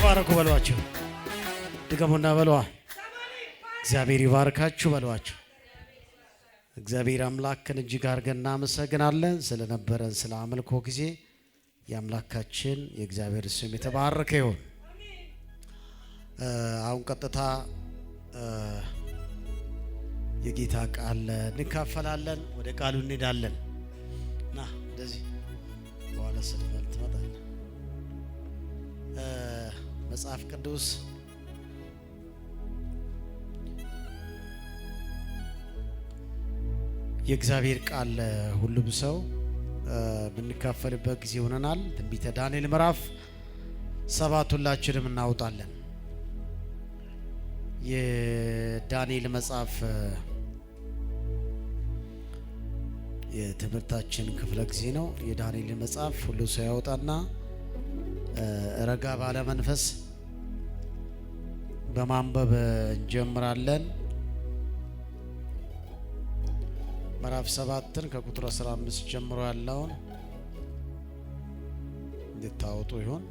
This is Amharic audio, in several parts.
ተባረኩ በሏቸው። ድገሙና በሏ። እግዚአብሔር ይባርካችሁ በሏቸው። እግዚአብሔር አምላክን እጅግ አድርገን እናመሰግናለን ስለነበረን ስለ አምልኮ ጊዜ። የአምላካችን የእግዚአብሔር ስም የተባረከ ይሁን። አሁን ቀጥታ የጌታ ቃል እንካፈላለን። ወደ ቃሉ እንሄዳለን። ና እንደዚህ በኋላ ስልፈል ትመጣለህ። መጽሐፍ ቅዱስ የእግዚአብሔር ቃል ሁሉም ሰው ብንካፈልበት ጊዜ ሆነናል። ትንቢተ ዳንኤል ምዕራፍ 7 ሁላችንም እናውጣለን። የዳንኤል መጽሐፍ የትምህርታችን ክፍለ ጊዜ ነው። የዳንኤል መጽሐፍ ሁሉ ሰው ያውጣና ረጋ ባለ መንፈስ በማንበብ እንጀምራለን። ምዕራፍ 7ን ከቁጥር 15 ጀምሮ ያለውን እንድታወጡ ይሁን።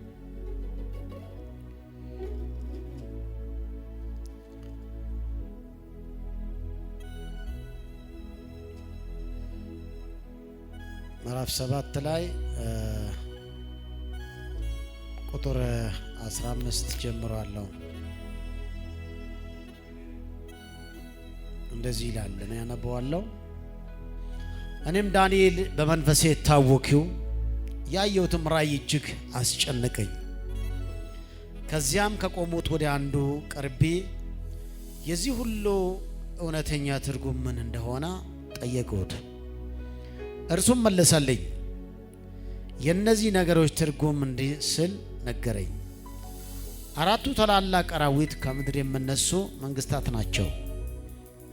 ምዕራፍ 7 ላይ ቁጥር 15 ጀምሮ ያለውን እንደዚህ ይላል። እኔ ያነበዋለሁ። እኔም ዳንኤል በመንፈሴ ታወክው፣ ያየሁትም ራእይ እጅግ አስጨነቀኝ። ከዚያም ከቆሙት ወደ አንዱ ቀርቤ የዚህ ሁሉ እውነተኛ ትርጉም ምን እንደሆነ ጠየቅሁት። እርሱም መለሰልኝ፣ የእነዚህ ነገሮች ትርጉም እንዲህ ስል ነገረኝ። 4ቱ ታላላቅ አራዊት ከምድር የሚነሱ መንግስታት ናቸው።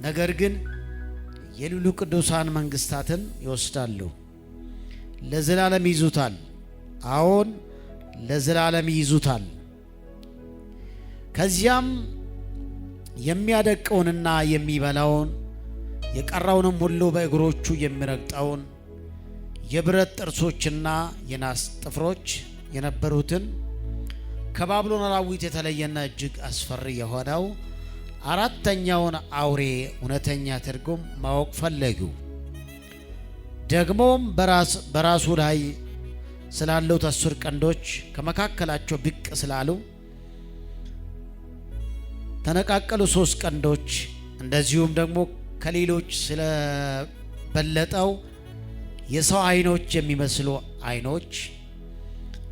ነገር ግን የልዑሉ ቅዱሳን መንግስታትን ይወስዳሉ፣ ለዘላለም ይይዙታል። አዎን ለዘላለም ይይዙታል። ከዚያም የሚያደቀውንና የሚበላውን የቀረውንም ሁሉ በእግሮቹ የሚረግጠውን የብረት ጥርሶችና የናስ ጥፍሮች የነበሩትን ከባቢሎን አራዊት የተለየና እጅግ አስፈሪ የሆነው 4ተኛውን አውሬ እውነተኛ ትርጉም ማወቅ ፈለጉ። ደግሞም በራሱ ላይ ስላሉት 10 ቀንዶች ከመካከላቸው ብቅ ስላሉ ተነቃቀሉ 3 ቀንዶች፣ እንደዚሁም ደግሞ ከሌሎች ስለበለጠው የሰው አይኖች የሚመስሉ አይኖች፣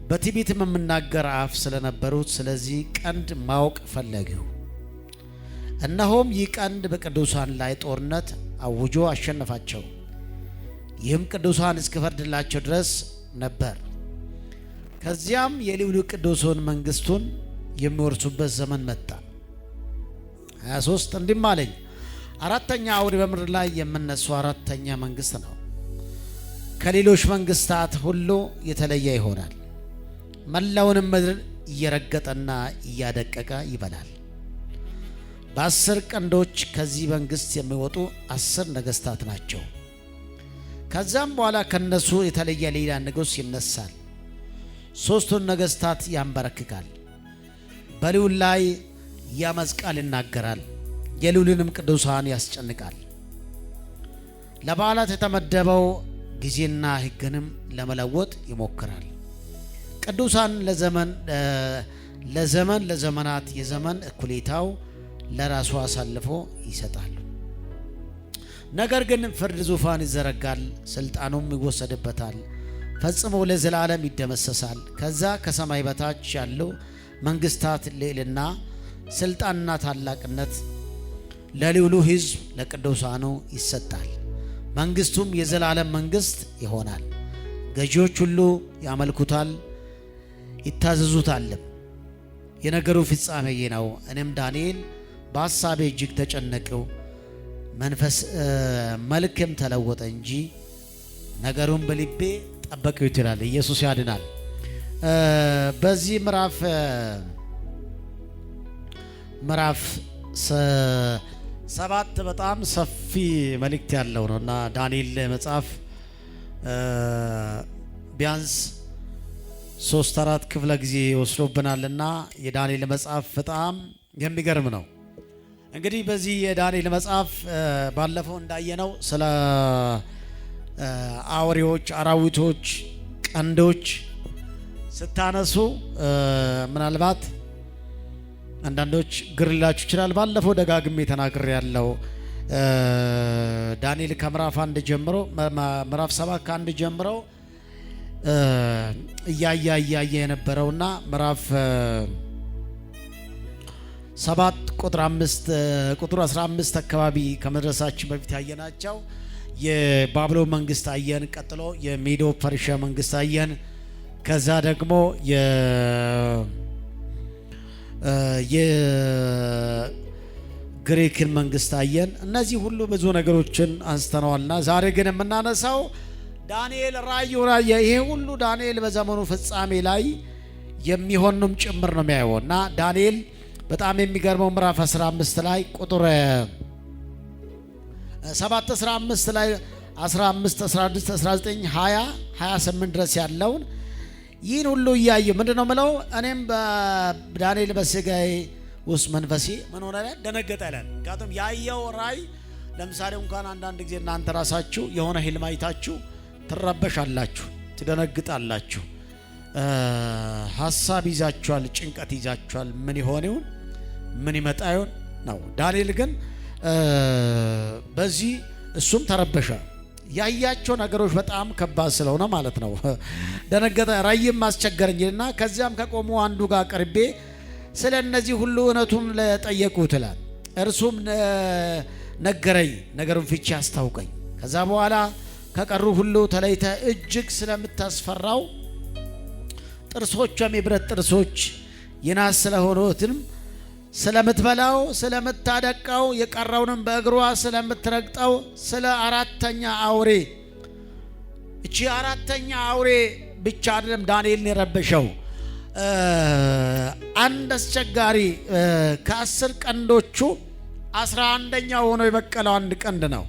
በትዕቢትም የምናገር አፍ ስለነበሩት ስለዚህ ቀንድ ማወቅ ፈለጉ። እነሆም ይህ ቀንድ በቅዱሳን ላይ ጦርነት አውጆ አሸነፋቸው። ይህም ቅዱሳን እስኪፈርድላቸው ድረስ ነበር። ከዚያም የልዑሉ ቅዱሱን መንግስቱን የሚወርሱበት ዘመን መጣ። 23 እንዲህም አለኝ፣ 4ተኛ አውሬ በምድር ላይ የሚነሱ 4ተኛ መንግስት ነው። ከሌሎች መንግስታት ሁሉ የተለየ ይሆናል። መላውንም ምድር እየረገጠና እያደቀቀ ይበላል። በ10 ቀንዶች ከዚህ መንግስት የሚወጡ 10 ነገስታት ናቸው። ከዛም በኋላ ከነሱ የተለየ ሌላ ንጉሥ ይነሳል። 3ቱን ነገስታት ያንበረክካል። በልዑል ላይ ያመፅ ቃል ይናገራል። የልዑልንም ቅዱሳን ያስጨንቃል። ለበዓላት የተመደበው ጊዜና ሕግንም ለመለወጥ ይሞክራል። ቅዱሳን ለዘመናት የዘመን እኩሌታው ለራሱ አሳልፎ ይሰጣሉ። ነገር ግን ፍርድ ዙፋን ይዘረጋል፣ ስልጣኑም ይወሰድበታል፣ ፈጽሞ ለዘላለም ይደመሰሳል። ከዛ ከሰማይ በታች ያለው መንግስታት ልዕልና፣ ስልጣንና ታላቅነት ለልዑሉ ሕዝብ ለቅዱሳኑ ይሰጣል። መንግስቱም የዘላለም መንግስት ይሆናል። ገዢዎች ሁሉ ያመልኩታል ይታዘዙታልም። የነገሩ ፍጻሜ ይህ ነው። እኔም ዳንኤል በሐሳቤ እጅግ ተጨነቅሁ፣ መልክም ተለወጠ እንጂ ነገሩን በልቤ ጠበቅሁ ይላል። ኢየሱስ ያድናል። በዚህ ምዕራፍ 7 በጣም ሰፊ መልእክት ያለው ነው እና ዳንኤል መጽሐፍ ቢያንስ 3-4 ክፍለ ጊዜ ወስዶብናልና የዳንኤል መጽሐፍ በጣም የሚገርም ነው። እንግዲህ በዚህ የዳንኤል መጽሐፍ ባለፈው እንዳየነው ስለ አውሬዎች፣ አራዊቶች፣ ቀንዶች ስታነሱ ምናልባት አንዳንዶች ግር ሊላችሁ ይችላል። ባለፈው ደጋግሜ ተናግሬ ያለው ዳንኤል ከምዕራፍ 1 ጀምሮ ምዕራፍ 7 ከ1 ጀምሮ እያየ የነበረውና ምዕራፍ 7 ቁጥር 15 አካባቢ ከመድረሳችን በፊት ያየናቸው የባቢሎን መንግስት አየን። ቀጥሎ የሜዶ ፐርሺያ መንግስት አየን። ከዛ ደግሞ የግሪክን መንግስት አየን። እነዚህ ሁሉ ብዙ ነገሮችን አንስተነዋልና ዛሬ ግን የምናነሳው ዳንኤል ራእዩ ይሄ ሁሉ ዳንኤል በዘመኑ ፍጻሜ ላይ የሚሆንም ጭምር ነው የሚያየው እና ዳንኤል በጣም የሚገርመው ምዕራፍ 15 ላይ ቁጥር 7 15 ላይ 15 16 19 20 28 ድረስ ያለውን ይህን ሁሉ እያየ ምንድነው ምለው እኔም በዳንኤል በስጋዬ ውስጥ መንፈሴ ምን ሆነ ደነገጠ ይላል። ምክንያቱም ያየው ራእይ ለምሳሌ እንኳን አንዳንድ ጊዜ እናንተ ራሳችሁ የሆነ ህልም አይታችሁ ትረበሻላችሁ፣ ትደነግጣላችሁ፣ ሀሳብ ይዛችኋል፣ ጭንቀት ይዛችኋል። ምን ይሆን ይሁን ምን ይመጣ ይሁን ነው። ዳንኤል ግን በዚህ እሱም ተረበሸ። ያያቸው ነገሮች በጣም ከባድ ስለሆነ ማለት ነው ደነገጠ። ራእይም አስቸገረኝና ከዚያም ከቆሙ አንዱ ጋር ቀርቤ ስለ እነዚህ ሁሉ እውነቱን ለጠየቁት ይላል። እርሱም ነገረኝ፣ ነገሩን ፍቺ አስታውቀኝ። ከዛ በኋላ ከቀሩ ሁሉ ተለይተ እጅግ ስለምታስፈራው ጥርሶቿም የብረት ጥርሶች የናስ ስለሆኑትም ስለምትበላው ስለምታደቀው የቀረውንም በእግሯ ስለምትረግጠው ስለ አራተኛ አውሬ። እቺ አራተኛ አውሬ ብቻ አይደለም ዳንኤልን የረበሸው። አንድ አስቸጋሪ ከ10 ቀንዶቹ 11ኛው ሆኖ የበቀለው አንድ ቀንድ ነው።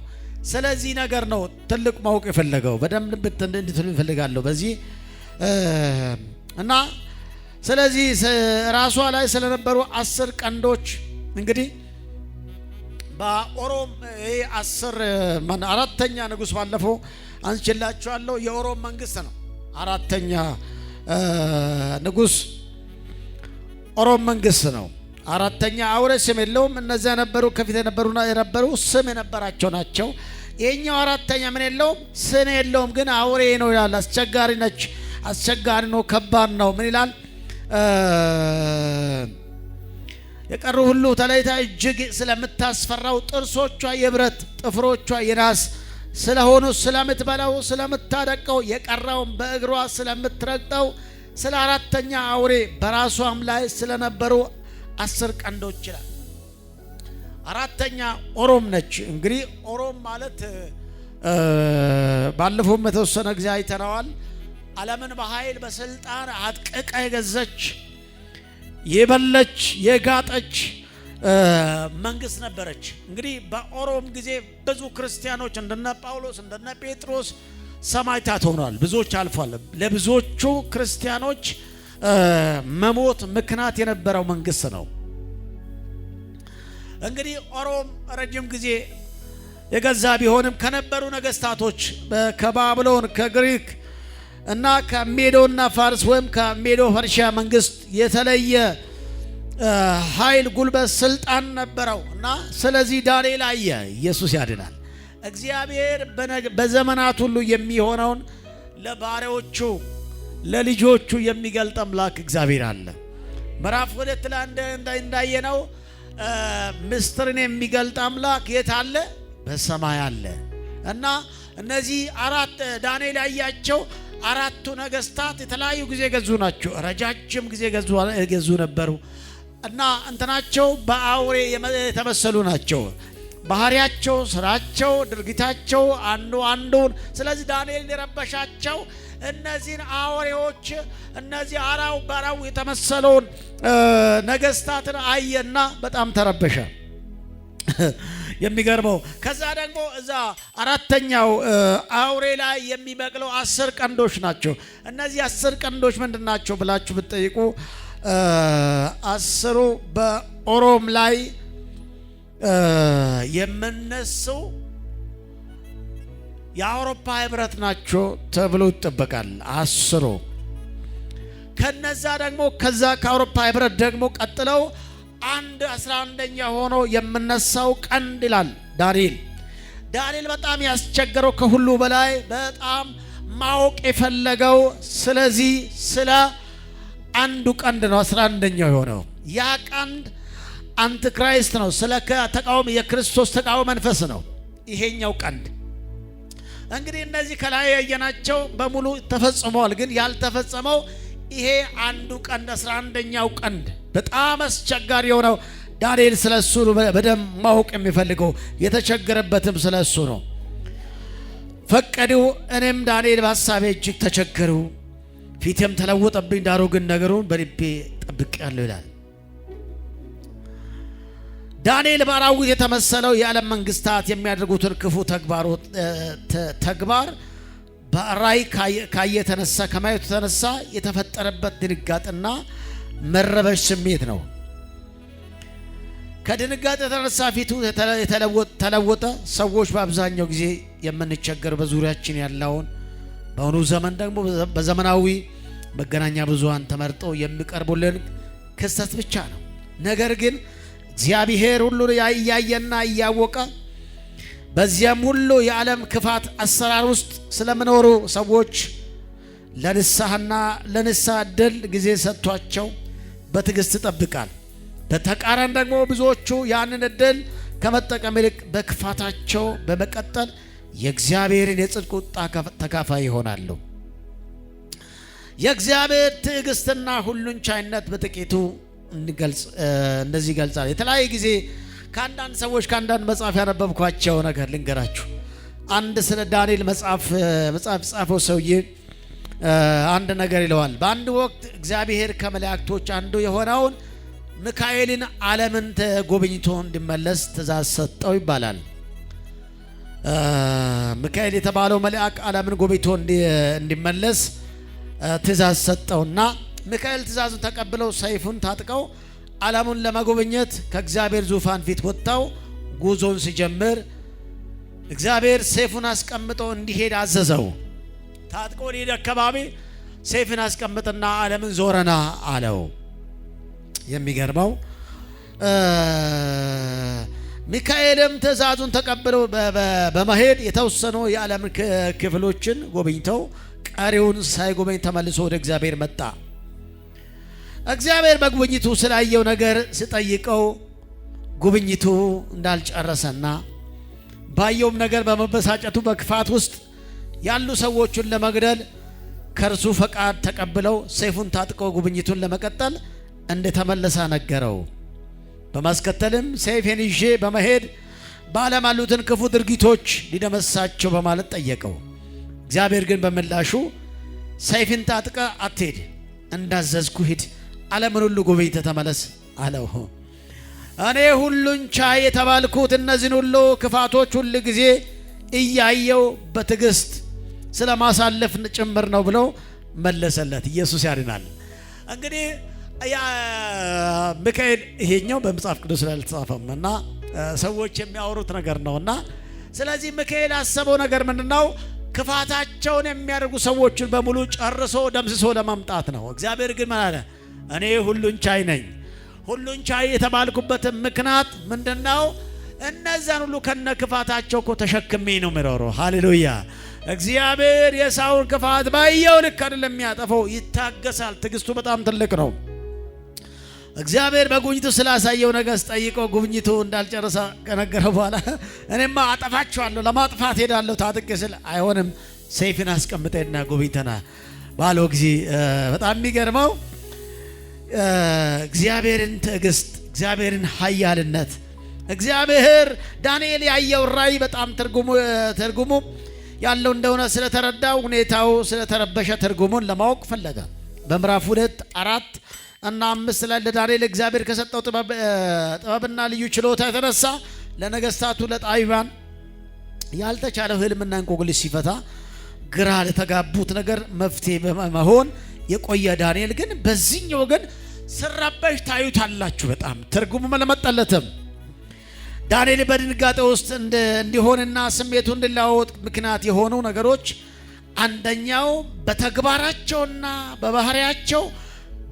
ስለዚህ ነገር ነው ትልቅ ማወቅ የፈለገው በደንብ እንድትሉ ይፈልጋለሁ በዚህ እና ስለዚህ ራሷ ላይ ስለነበሩ 10 ቀንዶች እንግዲህ በኦሮም ይሄ 4ኛ ንጉስ ባለፈው አንችላችኋለሁ። የኦሮም መንግስት ነው 4ኛ ንጉስ ኦሮም መንግስት ነው። 4ኛ አውሬ ስም የለውም። እነዚያ ነበሩ ከፊት የነበሩ ስም የነበራቸው ናቸው። ይሄኛው 4ኛ ምን የለውም ስም የለውም፣ ግን አውሬ ነው ይላል። አስቸጋሪ ነች፣ አስቸጋሪ ነው፣ ከባድ ነው። ምን ይላል? የቀሩ ሁሉ ተለይታ እጅግ ስለምታስፈራው ጥርሶቿ የብረት ጥፍሮቿ የናስ ስለሆኑ ስለምትበላው ስለምታደቀው የቀረውን በእግሯ ስለምትረግጠው ስለ 4ኛ አውሬ በራሷም ላይ ስለነበሩ 10 ቀንዶች ይላል። 4ኛ ኦሮም ነች። እንግዲህ ኦሮም ማለት ባለፈው የተወሰነ ጊዜ አይተናዋል። ዓለምን በኃይል በስልጣን አጥቅቃ የገዘች የበለች የጋጠች መንግስት ነበረች። እንግዲህ በኦሮም ጊዜ ብዙ ክርስቲያኖች እንደነ ጳውሎስ እንደነ ጴጥሮስ ሰማዕታት ሆነዋል። ብዙዎች አልፏል። ለብዙዎቹ ክርስቲያኖች መሞት ምክንያት የነበረው መንግስት ነው። እንግዲህ ኦሮም ረጅም ጊዜ የገዛ ቢሆንም ከነበሩ ነገስታቶች ከባቢሎን ከግሪክ እና ከሜዶና ፋርስ ወይም ከሜዶ ፐርሺያ መንግስት የተለየ ኃይል፣ ጉልበት፣ ስልጣን ነበረው እና ስለዚህ ዳንኤል አየ። ኢየሱስ ያድናል። እግዚአብሔር በዘመናት ሁሉ የሚሆነውን ለባሪያዎቹ ለልጆቹ የሚገልጥ አምላክ እግዚአብሔር አለ። ምዕራፍ 2 ላይ እንዳየነው ምስጢርን የሚገልጥ አምላክ የት አለ? በሰማይ አለ እና እነዚህ 4 ዳንኤል ያያቸው 4ቱ ነገስታት የተለያዩ ጊዜ ገዙ ናቸው። ረጃጅም ጊዜ ገዙ ነበሩ እና እንትናቸው በአውሬ የተመሰሉ ናቸው። ባህሪያቸው፣ ስራቸው፣ ድርጊታቸው አንዱን። ስለዚህ ዳንኤል የረበሻቸው እነዚህን አውሬዎች እነዚህ በአራው የተመሰለውን ነገስታትን አየና በጣም ተረበሸ። የሚገርመው ከዛ ደግሞ እዛ አራተኛው አውሬ ላይ የሚበቅለው 10 ቀንዶች ናቸው። እነዚህ 10 ቀንዶች ምንድናቸው ብላችሁ ብትጠይቁ 10ሩ በኦሮም ላይ የምነሱ የአውሮፓ ህብረት ናቸው ተብሎ ይጠበቃል። 10ሩ ከነዛ ደግሞ ከዛ ከአውሮፓ ህብረት ደግሞ ቀጥለው 11ኛ ሆኖ የምነሳው ቀንድ ይላል ዳንኤል በጣም ያስቸገረው ከሁሉ በላይ በጣም ማወቅ የፈለገው ስለዚህ ስለ አንዱ ቀንድ ነው። 11ኛው የሆነው ያ ቀንድ አንቲክራይስት ነው። ስለ ተቃዋሚ የክርስቶስ ተቃዋሚ መንፈስ ነው ይሄኛው ቀንድ። እንግዲህ እነዚህ ከላይ ያየናቸው በሙሉ ተፈጽመዋል። ግን ያልተፈጸመው ይሄ አንዱ ቀንድ 11ኛው ቀንድ በጣም አስቸጋሪ የሆነው ዳንኤል ስለሱ በደም ማወቅ የሚፈልገው የተቸገረበትም ስለሱ ነው። ፈቀዱ። እኔም ዳንኤል በሐሳቤ እጅግ ተቸገሩ፣ ፊቴም ተለወጠብኝ። ዳሩ ግን ነገሩን በልቤ ጠብቄአለሁ ይላል ዳንኤል። በአራዊት የተመሰለው የዓለም መንግስታት የሚያደርጉትን ክፉ ተግባር በራእይ ከማየቱ የተነሳ የተፈጠረበት ድንጋጤና መረበሽ ስሜት ነው። ከድንጋጤ የተነሳ ፊቱ ተለወጠ። ሰዎች በአብዛኛው ጊዜ የምንቸገር በዙሪያችን ያለውን በአሁኑ ዘመን ደግሞ በዘመናዊ መገናኛ ብዙሃን ተመርጠው የሚቀርቡልን ክስተት ብቻ ነው። ነገር ግን እግዚአብሔር ሁሉ እያየና እያወቀ በዚያም ሁሉ የዓለም ክፋት አሰራር ውስጥ ስለሚኖሩ ሰዎች ለንስሐ ዕድል ጊዜ ሰጥቷቸው በትዕግስት ይጠብቃል። በተቃራኒ ደግሞ ብዙዎቹ ያንን ዕድል ከመጠቀም ይልቅ በክፋታቸው በመቀጠል የእግዚአብሔርን የጽድቅ ቁጣ ተካፋይ ይሆናሉ። የእግዚአብሔር ትዕግስትና ሁሉን ቻይነት በጥቂቱ እንደዚህ ይገልጻል። የተለያየ ጊዜ ከአንዳንድ ሰዎች ከአንዳንድ መጽሐፍ ያነበብኳቸው ነገር ልንገራችሁ። አንድ ስለ ዳንኤል መጽሐፍ ጻፈው ሰውዬ አንድ ነገር ይለዋል። በአንድ ወቅት እግዚአብሔር ከመላእክቶች አንዱ የሆነውን ሚካኤልን ዓለምን ተጎብኝቶ እንዲመለስ ትእዛዝ ሰጠው ይባላል። ሚካኤል የተባለው መልአክ ዓለምን ጎብኝቶ እንዲመለስ ትእዛዝ ሰጠውና ሚካኤል ትእዛዙን ተቀብለው ሰይፉን ታጥቀው ዓለሙን ለመጎብኘት ከእግዚአብሔር ዙፋን ፊት ወጥተው ጉዞን ሲጀምር እግዚአብሔር ሰይፉን አስቀምጦ እንዲሄድ አዘዘው። ታጥቆ ሊሄድ አካባቢ ሰይፉን አስቀምጥና ዓለምን ዞረና አለው። የሚገርመው ሚካኤልም ትእዛዙን ተቀብለው በመሄድ የተወሰኑ የዓለም ክፍሎችን ጎብኝተው ቀሪውን ሳይጎበኝ ተመልሶ ወደ እግዚአብሔር መጣ። እግዚአብሔር በጉብኝቱ ስላየው ነገር ሲጠይቀው ጉብኝቱ እንዳልጨረሰና ባየውም ነገር በመበሳጨቱ በክፋት ውስጥ ያሉ ሰዎችን ለመግደል ከእርሱ ፈቃድ ተቀብለው ሰይፉን ታጥቀው ጉብኝቱን ለመቀጠል እንደተመለሰ ነገረው። በማስከተልም ሰይፌን ይዤ በመሄድ በዓለም ያሉትን ክፉ ድርጊቶች ሊደመሳቸው በማለት ጠየቀው። እግዚአብሔር ግን በምላሹ ሰይፍን ታጥቀ አትሄድ፣ እንዳዘዝኩ ሂድ፣ ዓለምን ሁሉ ጎብኝተህ ተመለስ አለው። እኔ ሁሉን ቻይ የተባልኩት እነዚህን ሁሉ ክፋቶች ሁል ጊዜ እያየው በትዕግስት ስለማሳለፍ ጭምር ነው ብሎ መለሰለት። ኢየሱስ ያድናል። እንግዲህ ሚካኤል ይሄኛው በመጽሐፍ ቅዱስ ላይ አልተጻፈም እና ሰዎች የሚያወሩት ነገር ነውና፣ ስለዚህ ሚካኤል ያሰበው ነገር ምንድነው? ክፋታቸውን የሚያደርጉ ሰዎችን በሙሉ ጨርሶ ደምስሶ ለማምጣት ነው። እግዚአብሔር ግን ምን አለ? እኔ ሁሉን ቻይ ነኝ። ሁሉን ቻይ የተባልኩበት ምክንያት ምንድነው? እነዛን ሁሉ ከነ ክፋታቸው እኮ ተሸክሜ ነው የሚኖረው። ሃሌሉያ! እግዚአብሔር የሳውን ክፋት ባየው ልክ አይደለም የሚያጠፈው፣ ይታገሳል። ትዕግስቱ በጣም ትልቅ ነው። እግዚአብሔር በጉብኝቱ ስላሳየው ነገር ስጠይቀው ጉብኝቱ እንዳልጨረሰ ከነገረው በኋላ እኔማ አጠፋቸዋለሁ ለማጥፋት ሄዳለሁ ታጥቄ ስል አይሆንም ሰይፍን አስቀምጠና ጉብኝተና ባለው ጊዜ በጣም የሚገርመው እግዚአብሔርን ትዕግስት፣ እግዚአብሔርን ኃያልነት እግዚአብሔር ዳንኤል ያየው ራእይ በጣም ትርጉሙ ያለው እንደሆነ ስለተረዳው ሁኔታው ስለተረበሸ ትርጉሙን ለማወቅ ፈለገ። በምዕራፍ 2 4 እና 5 ላይ ለዳንኤል እግዚአብሔር ከሰጠው ጥበብና ልዩ ችሎታ የተነሳ ለነገስታቱ ለጣይባን ያልተቻለው ህልምና እንቆቅልሽ ሲፈታ ግራ ለተጋቡት ነገር መፍትሄ በመሆን የቆየ ዳንኤል ግን በዚህኛው ግን ሲረበሽ ታዩታላችሁ። በጣም ትርጉሙ ለመጠለትም ዳንኤል በድንጋጤ ውስጥ እንዲሆንና ስሜቱ እንዲለዋወጥ ምክንያት የሆኑ ነገሮች አንደኛው በተግባራቸውና በባህሪያቸው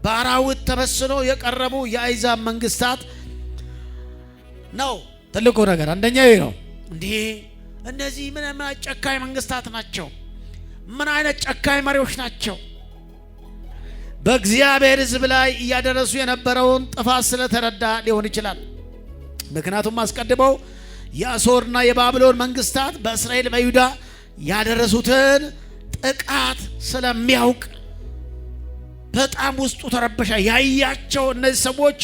በአራዊት ተመስሎ የቀረቡ የአሕዛብ መንግስታት ነው። ትልቁ ነገር አንደኛው ነው። እነዚህ ምን ጨካኝ መንግስታት ናቸው? ምን አይነት ጨካኝ መሪዎች ናቸው? በእግዚአብሔር ሕዝብ ላይ እያደረሱ የነበረውን ጥፋት ስለተረዳ ሊሆን ይችላል። ምክንያቱም አስቀድመው የአሦርና የባቢሎን መንግስታት በእስራኤል በይሁዳ ያደረሱትን ጥቃት ስለሚያውቅ በጣም ውስጡ ተረበሻ። ያያቸው እነዚህ ሰዎች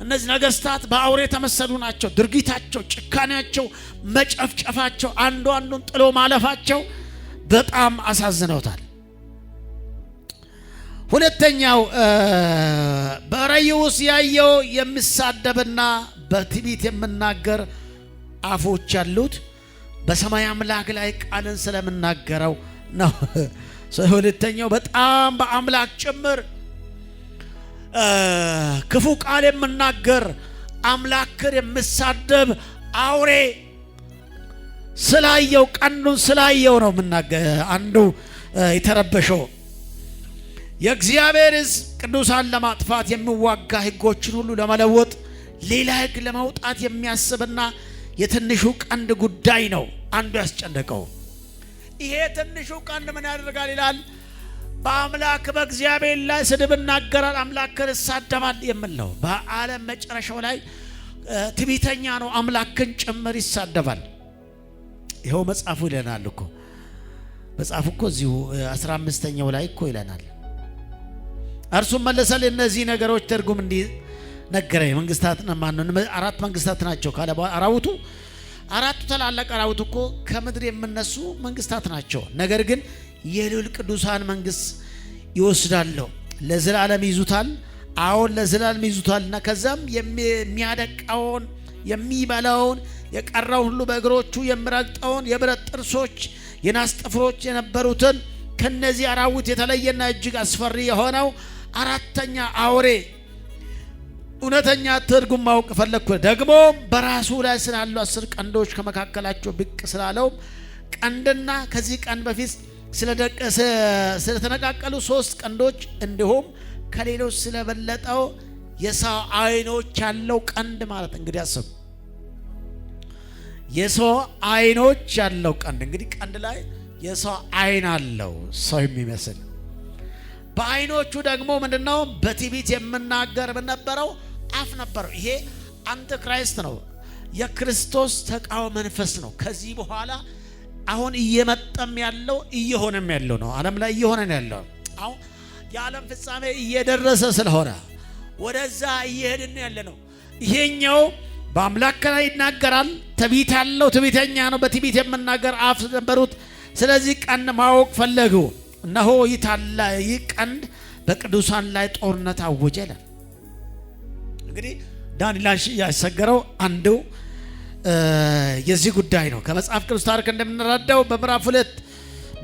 እነዚህ ነገስታት በአውሬ የተመሰሉ ናቸው። ድርጊታቸው፣ ጭካኔያቸው፣ መጨፍጨፋቸው፣ አንዱ አንዱን ጥሎ ማለፋቸው በጣም አሳዝነውታል። ሁለተኛው በራእዩ ውስጥ ያየው የሚሳደብና በትዕቢት የሚናገር አፎች ያሉት በሰማይ አምላክ ላይ ቃልን ስለምናገረው ነው። ሁለተኛው በጣም በአምላክ ጭምር ክፉ ቃል የምናገር አምላክን የሚሳደብ አውሬ ስላየው ቀኑን ስላየው ነው አንዱ የተረበሸው። የእግዚአብሔር ሕዝብ ቅዱሳን ለማጥፋት የሚዋጋ ሕጎችን ሁሉ ለመለወጥ ሌላ ሕግ ለማውጣት የሚያስብና የትንሹ ቀንድ ጉዳይ ነው አንዱ ያስጨነቀው። ይሄ ትንሹ ቀንድ ምን ያደርጋል ይላል? በአምላክ በእግዚአብሔር ላይ ስድብ እናገራል፣ አምላክን ይሳደባል የሚል ነው። በዓለም መጨረሻው ላይ ትዕቢተኛ ነው፣ አምላክን ጭምር ይሳደባል። ይኸው መጽሐፉ ይለናል እኮ መጽሐፉ እኮ እዚሁ 15ኛው ላይ እኮ ይለናል። እርሱም መለሰል እነዚህ ነገሮች ትርጉም እንዲህ ነገረኝ። መንግስታት ማነው? አራት መንግስታት ናቸው ካለ አራዊቱ አራቱ ታላላቅ አራዊት እኮ ከምድር የሚነሱ መንግስታት ናቸው። ነገር ግን የልዑል ቅዱሳን መንግስት ይወስዳሉ፣ ለዘላለም ይዙታል። አሁን ለዘላለም ይዙታልና ከዛም የሚያደቃውን የሚበላውን የቀረውን ሁሉ በእግሮቹ የሚረግጠውን የብረት ጥርሶች የናስ ጥፍሮች የነበሩትን ከነዚህ አራዊት የተለየና እጅግ አስፈሪ የሆነው አራተኛ አውሬ እውነተኛ ትርጉም ማወቅ ፈለግኩ። ደግሞ በራሱ ላይ ስላሉ 10 ቀንዶች ከመካከላቸው ብቅ ስላለው ቀንድና ከዚህ ቀንድ በፊት ስለተነቃቀሉ 3 ቀንዶች እንዲሁም ከሌሎች ስለበለጠው የሰው አይኖች ያለው ቀንድ ማለት እንግዲህ አስቡ። የሰው አይኖች ያለው ቀንድ እንግዲህ ቀንድ ላይ የሰው አይን አለው ሰው የሚመስል። በአይኖቹ ደግሞ ምንድነው? በትዕቢት የምናገር በነበረው አፍ ነበረው። ይሄ አንቲክራይስት ነው፣ የክርስቶስ ተቃዋሚ መንፈስ ነው። ከዚህ በኋላ አሁን እየመጣም ያለው እየሆነም ያለው ነው። ዓለም ላይ እየሆነ ያለው አሁን የዓለም ፍጻሜ እየደረሰ ስለሆነ ወደዛ እየሄድን ያለ ነው። ይሄኛው በአምላክ ላይ ይናገራል። ትዕቢት ያለው ትዕቢተኛ ነው። በትዕቢት የምናገር አፍ ነበሩት። ስለዚህ ቀንድ ማወቅ ፈለጉ። እነሆ ይህ ቀንድ በቅዱሳን ላይ ጦርነት አወጀ ይላል። እንግዲህ ዳንኤል ያሰገረው አንዱ የዚህ ጉዳይ ነው። ከመጽሐፍ ቅዱስ ታሪክ እንደምንረዳው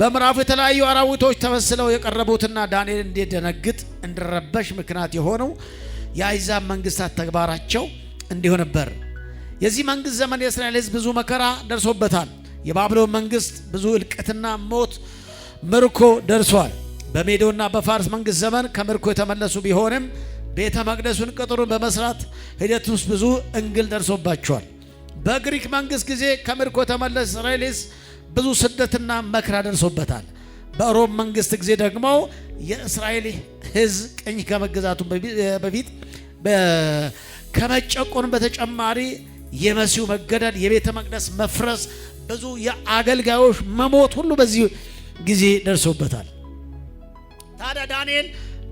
በምዕራፉ የተለያዩ አራዊቶች ተመስለው የቀረቡትና ዳንኤል እንዲደነግጥ እንዲረበሽ ምክንያት የሆነው የአሕዛብ መንግስታት ተግባራቸው እንዲሁ ነበር። የዚህ መንግስት ዘመን የእስራኤል ሕዝብ ብዙ መከራ ደርሶበታል። የባቢሎን መንግስት ብዙ እልቀትና ሞት ምርኮ ደርሷል። በሜዶና በፋርስ መንግስት ዘመን ከምርኮ የተመለሱ ቢሆንም ቤተ መቅደሱን ቅጥሩን በመስራት ሂደት ውስጥ ብዙ እንግል ደርሶባቸዋል። በግሪክ መንግስት ጊዜ ከምርኮ የተመለሰ እስራኤል ብዙ ስደትና መከራ ደርሶበታል። በሮም መንግስት ጊዜ ደግሞ የእስራኤል ሕዝብ ቅኝ ከመገዛቱ በፊት ከመጨቆን በተጨማሪ የመሲሁ መገደል፣ የቤተ መቅደስ መፍረስ፣ ብዙ የአገልጋዮች መሞት ሁሉ በዚህ ጊዜ ደርሶበታል። ታዲያ ዳንኤል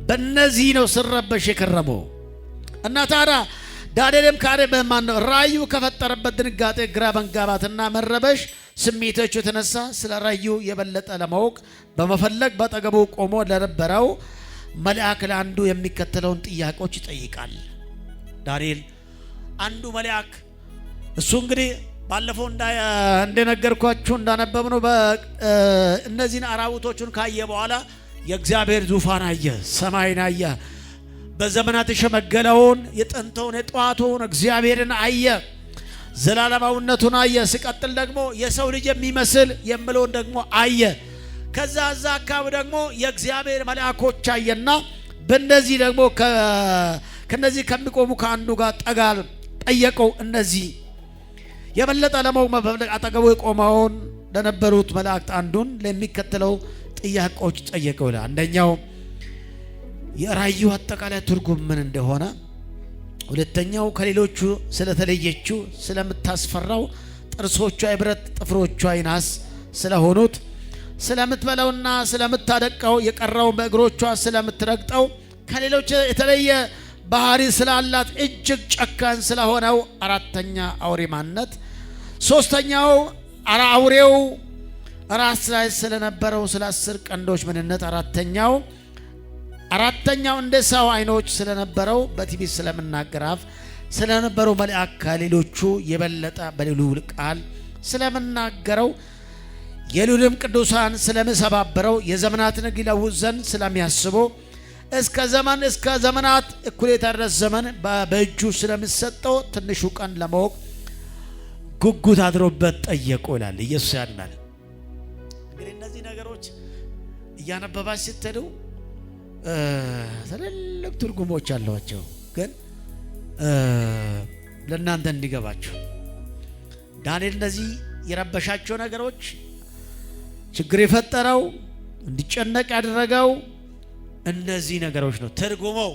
በእነዚህ ነው ሲረበሽ የከረመው እና ታዲያ ዳንኤልም ካደ በማነው ራእዩ ከፈጠረበት ድንጋጤ፣ ግራ መጋባትና መረበሽ ስሜቶች የተነሳ ስለ ራእዩ የበለጠ ለማወቅ በመፈለግ በአጠገቡ ቆሞ ለነበረው መልአክ ለአንዱ የሚከተለውን ጥያቄዎች ይጠይቃል። ዳንኤል አንዱ መልአክ እሱ እንግዲህ ባለፈው እንደነገርኳችሁ እንዳነበብነው እነዚህን አራዊቶቹን ካየ በኋላ የእግዚአብሔር ዙፋን አየ፣ ሰማይን አየ፣ በዘመናት የሸመገለውን የጥንቱን የጠዋቱን እግዚአብሔርን አየ፣ ዘላለማዊነቱን አየ። ሲቀጥል ደግሞ የሰው ልጅ የሚመስል የምለውን ደግሞ አየ። ከዛ አካባቢ ደግሞ የእግዚአብሔር መልአኮች አየና በእነዚህ ደግሞ ከነዚህ ከሚቆሙ ከአንዱ ጋር ጠጋል ጠየቀው። እነዚህ የበለጠ ለማወቅ አጠገቡ የቆመውን ለነበሩት መላእክት አንዱን ለሚከተለው ጥያቄዎች ጠየቀው። አንደኛው የራእዩ አጠቃላይ ትርጉም ምን እንደሆነ፣ ሁለተኛው ከሌሎቹ ስለተለየችው ስለምታስፈራው ጥርሶቿ የብረት ጥፍሮቿ የናስ ስለሆኑት ስለምትበላውና ስለምታደቀው የቀረው በእግሮቿ ስለምትረግጠው ከሌሎች የተለየ ባህሪ ስላላት እጅግ ጨካኝ ስለሆነው አራተኛ አውሬ ማንነት፣ ሶስተኛው አውሬው ራስ ላይ ስለነበረው ስለ 10 ቀንዶች ምንነት፣ አራተኛው እንደ ሰው አይኖች ስለነበረው በትንቢት ስለምናገር አፍ ስለነበረው መልአክ ከሌሎቹ የበለጠ በልዑል ቃል ስለምናገረው የልዑልም ቅዱሳን ስለሚሰባበረው የዘመናትን ሕግ ይለውጥ ዘንድ ስለሚያስበው እስከ ዘመናት እኩሌታ ድረስ ዘመን በእጁ ስለሚሰጠው ትንሹ ቀን ለማወቅ ጉጉት አድሮበት ጠየቁ ይላል። ኢየሱስ ያድናል። እንግዲህ እነዚህ ነገሮች እያነበባች ስትሄዱ ትልልቅ ትርጉሞች አሏቸው። ግን ለእናንተ እንዲገባችሁ ዳንኤል እነዚህ የረበሻቸው ነገሮች ችግር የፈጠረው እንዲጨነቅ ያደረገው እነዚህ ነገሮች ነው። ትርጉመው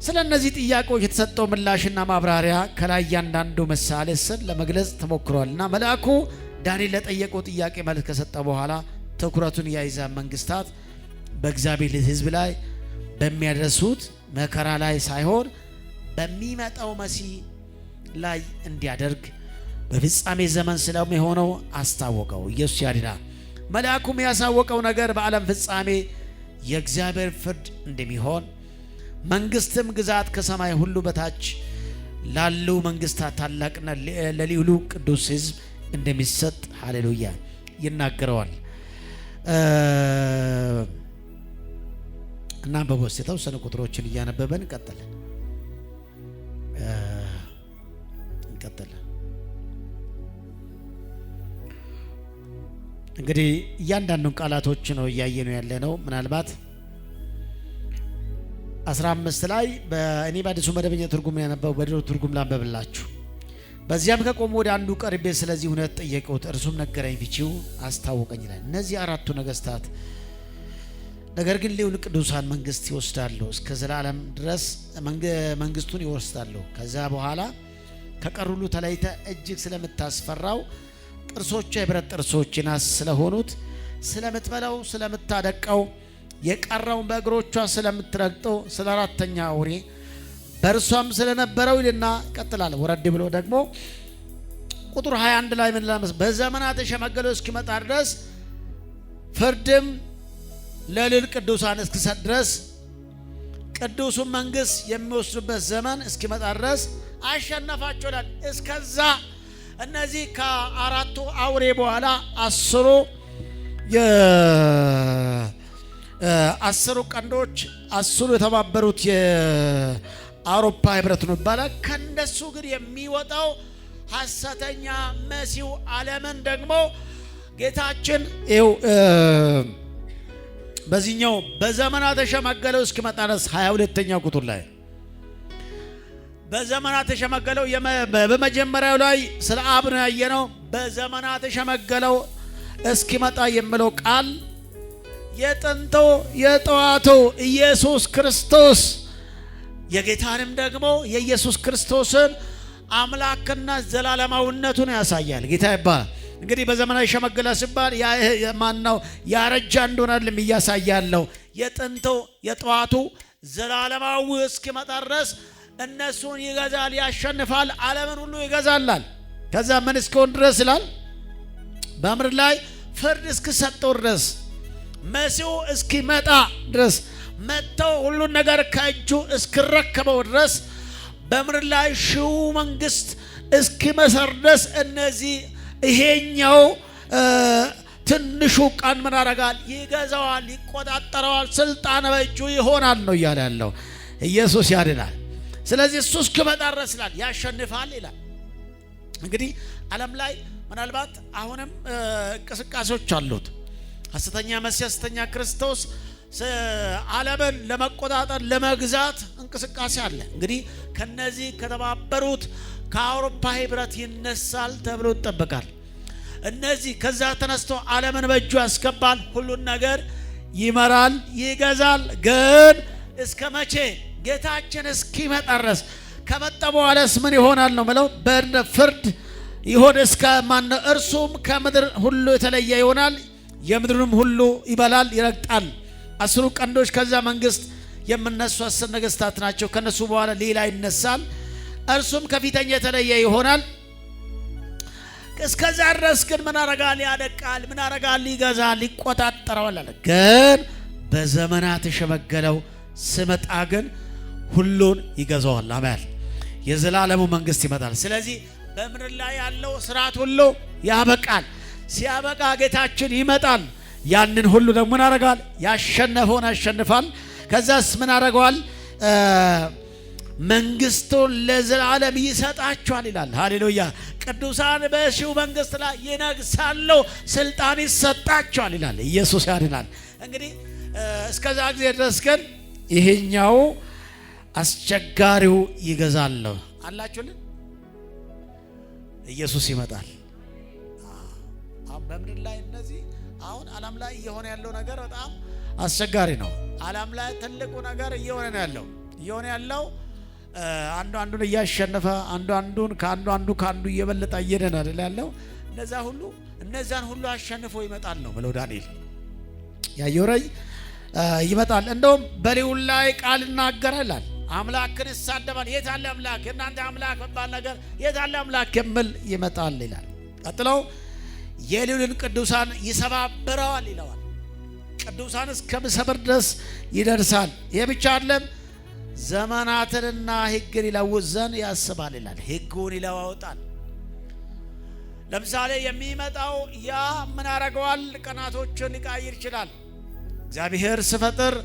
ስለ እነዚህ ጥያቄዎች የተሰጠው ምላሽና ማብራሪያ ከላይ እያንዳንዱ ምሳሌ ስር ለመግለጽ ተሞክሯልና መልአኩ ዳንኤል ለጠየቀው ጥያቄ መልስ ከሰጠ በኋላ ትኩረቱን የአሕዛብ መንግስታት በእግዚአብሔር ሕዝብ ላይ በሚያደርሱት መከራ ላይ ሳይሆን በሚመጣው መሲህ ላይ እንዲያደርግ በፍጻሜ ዘመን ስለሚሆነው አስታወቀው። ኢየሱስ ያድናል። መልአኩም ያሳወቀው ነገር በዓለም ፍጻሜ የእግዚአብሔር ፍርድ እንደሚሆን፣ መንግስትም ግዛት ከሰማይ ሁሉ በታች ላሉ መንግስታት ታላቅና ለልዑሉ ቅዱስ ሕዝብ እንደሚሰጥ ሃሌሉያ ይናገረዋል። እና በቦስ የተወሰኑ ቁጥሮችን እያነበበን እንቀጥል። እንግዲህ እያንዳንዱን ቃላቶች ነው እያየነው ያለ ነው። ምናልባት 15 ላይ በእኔ በአዲሱ መደበኛ ትርጉም ያነበው በድሮ ትርጉም ላንበብላችሁ። በዚያም ከቆሙ ወደ አንዱ ቀርቤ ስለዚህ እውነት ጠየቅሁት፣ እርሱም ነገረኝ፣ ፍቺው አስታወቀኝ ይላል። እነዚህ አራቱ ነገስታት ነገር ግን ልዑል ቅዱሳን መንግስት ይወስዳሉ፣ እስከ ዘላለም ድረስ መንግስቱን ይወስዳሉ። ከዛ በኋላ ከቀሩሉ ተለይተ እጅግ ስለምታስፈራው ጥርሶቿ የብረት ጥርሶች ናስ ስለሆኑት ስለምትበላው ስለምታደቀው የቀረውን በእግሮቿ ስለምትረግጠው ስለ አራተኛ አውሬ በእርሷም ስለነበረው ይልና ቀጥላል። ወረድ ብሎ ደግሞ ቁጥር 21 ላይ ምን ላመስ በዘመናት የሸመገለው እስኪመጣ ድረስ ፍርድም ለልዑል ቅዱሳን እስኪሰጥ ድረስ ቅዱሱን መንግስት የሚወስዱበት ዘመን እስኪመጣ ድረስ አሸነፋቸው ይላል። እስከዛ እነዚህ ከአራቱ አውሬ በኋላ አስሩ ቀንዶች 10 የተባበሩት የአውሮፓ ህብረት ነው ይባላል። ከነሱ ግን የሚወጣው ሐሰተኛ መሲሁ ዓለምን ደግሞ ጌታችን ይኸው በዚህኛው በዘመናት ተሸመገለው እስኪመጣ ድረስ 22ኛ ቁጥር ላይ በዘመናት ተሸመገለው በመጀመሪያው ላይ ስለ አብ ነው ያየነው። በዘመናት ተሸመገለው እስኪመጣ የሚለው ቃል የጥንቱ የጠዋቱ ኢየሱስ ክርስቶስ የጌታንም ደግሞ የኢየሱስ ክርስቶስን አምላክና ዘላለማዊነቱን ያሳያል። ጌታ ይባል። እንግዲህ በዘመናት ሸመገለ ሲባል ማን ነው? ያረጃ እንደሆነ አይደለም እያሳያለው። የጥንቱ የጠዋቱ ዘላለማዊ እስኪመጣ ድረስ እነሱን ይገዛል፣ ያሸንፋል፣ ዓለምን ሁሉ ይገዛላል። ከዛ ምን እስኪሆን ድረስ ይላል? በምድር ላይ ፍርድ እስኪሰጠው ድረስ መሲሁ እስኪመጣ ድረስ መጥተው ሁሉን ነገር ከእጁ እስኪረከበው ድረስ በምድር ላይ ሺው መንግስት እስኪመሰርደስ እነዚህ ይሄኛው ትንሹ ቀን ምን ያደርጋል? ይገዛዋል፣ ይቆጣጠረዋል፣ ስልጣን በእጁ ይሆናል ነው እያለ ያለው። ኢየሱስ ያድናል። ስለዚህ እሱ እስኪመጣ ድረስ ይላል ያሸንፋል ይላል። እንግዲህ ዓለም ላይ ምናልባት አሁንም እንቅስቃሴዎች አሉት። ሐሰተኛ መሲህ፣ ሐሰተኛ ክርስቶስ ዓለምን ለመቆጣጠር ለመግዛት እንቅስቃሴ አለ። እንግዲህ ከነዚህ ከተባበሩት ከአውሮፓ ህብረት ይነሳል ተብሎ ይጠበቃል። እነዚህ ከዛ ተነስቶ ዓለምን በእጁ ያስገባል፣ ሁሉን ነገር ይመራል፣ ይገዛል። ግን እስከ መቼ? ጌታችን እስኪመጣ ድረስ። ከመጣ በኋላስ ምን ይሆናል ነው ምለው? በፍርድ ይሆን እስከ ማነው? እርሱም ከምድር ሁሉ የተለየ ይሆናል፣ የምድሩንም ሁሉ ይበላል፣ ይረግጣል። 10 ቀንዶች ከዛ መንግስት የምነሱ 10 ነገስታት ናቸው። ከነሱ በኋላ ሌላ ይነሳል፣ እርሱም ከፊተኛ የተለየ ይሆናል። እስከዛ ድረስ ግን ምን ያደርጋል? ያደቃል። ምን ያደርጋል? ይገዛል፣ ይቆጣጠረዋል አለ። ግን በዘመናት የሸመገለው ስመጣ ግን ሁሉን ይገዛዋል። አሜን። የዘላለሙ መንግስት ይመጣል። ስለዚህ በምድር ላይ ያለው ስርዓት ሁሉ ያበቃል። ሲያበቃ ጌታችን ይመጣል። ያንን ሁሉ ደግሞ ምን ያደርጋል? ያሸነፈውን ያሸንፋል። ከዛስ ምን ያደርገዋል? መንግስቱን ለዘላለም ይሰጣቸዋል ይላል። ሃሌሉያ። ቅዱሳን በሺው መንግስት ላይ ይነግሳሉ፣ ስልጣን ይሰጣቸዋል ይላል። ኢየሱስ ያድናል። እንግዲህ እስከዛ ጊዜ ድረስ ግን ይሄኛው አስቸጋሪው ይገዛል አላችሁልን። ኢየሱስ ይመጣል። በምድር ላይ እነዚህ አሁን ዓለም ላይ እየሆነ ያለው ነገር በጣም አስቸጋሪ ነው። ዓለም ላይ ትልቁ ነገር እየሆነ ያለው አንዱ አንዱን እያሸነፈ አንዱን ከአንዱ እየበለጠ እየደና አይደል ያለው። እነዛን ሁሉ አሸንፎ ይመጣል ነው ብለው ዳንኤል ያየው ራእይ ይመጣል። እንደውም በልዑል ላይ ቃል ይናገራል። አምላክን ይሳደባል። የት አለ አምላክ? እናንተ አምላክ መባል ነገር የት አለ አምላክ የሚል ይመጣል ይላል። ቀጥለው የልዑልን ቅዱሳን ይሰባብረዋል ይለዋል። ቅዱሳን እስከመሰበር ድረስ ይደርሳል። ይሄ ብቻ አይደለም፣ ዘመናትንና ሕግን ይለውጥ ዘንድ ያስባል ይላል። ሕጉን ይለዋውጣል። ለምሳሌ የሚመጣው ያ ምን ያደርገዋል? ቀናቶችን ሊቀይር ይችላል። እግዚአብሔር ሲፈጥር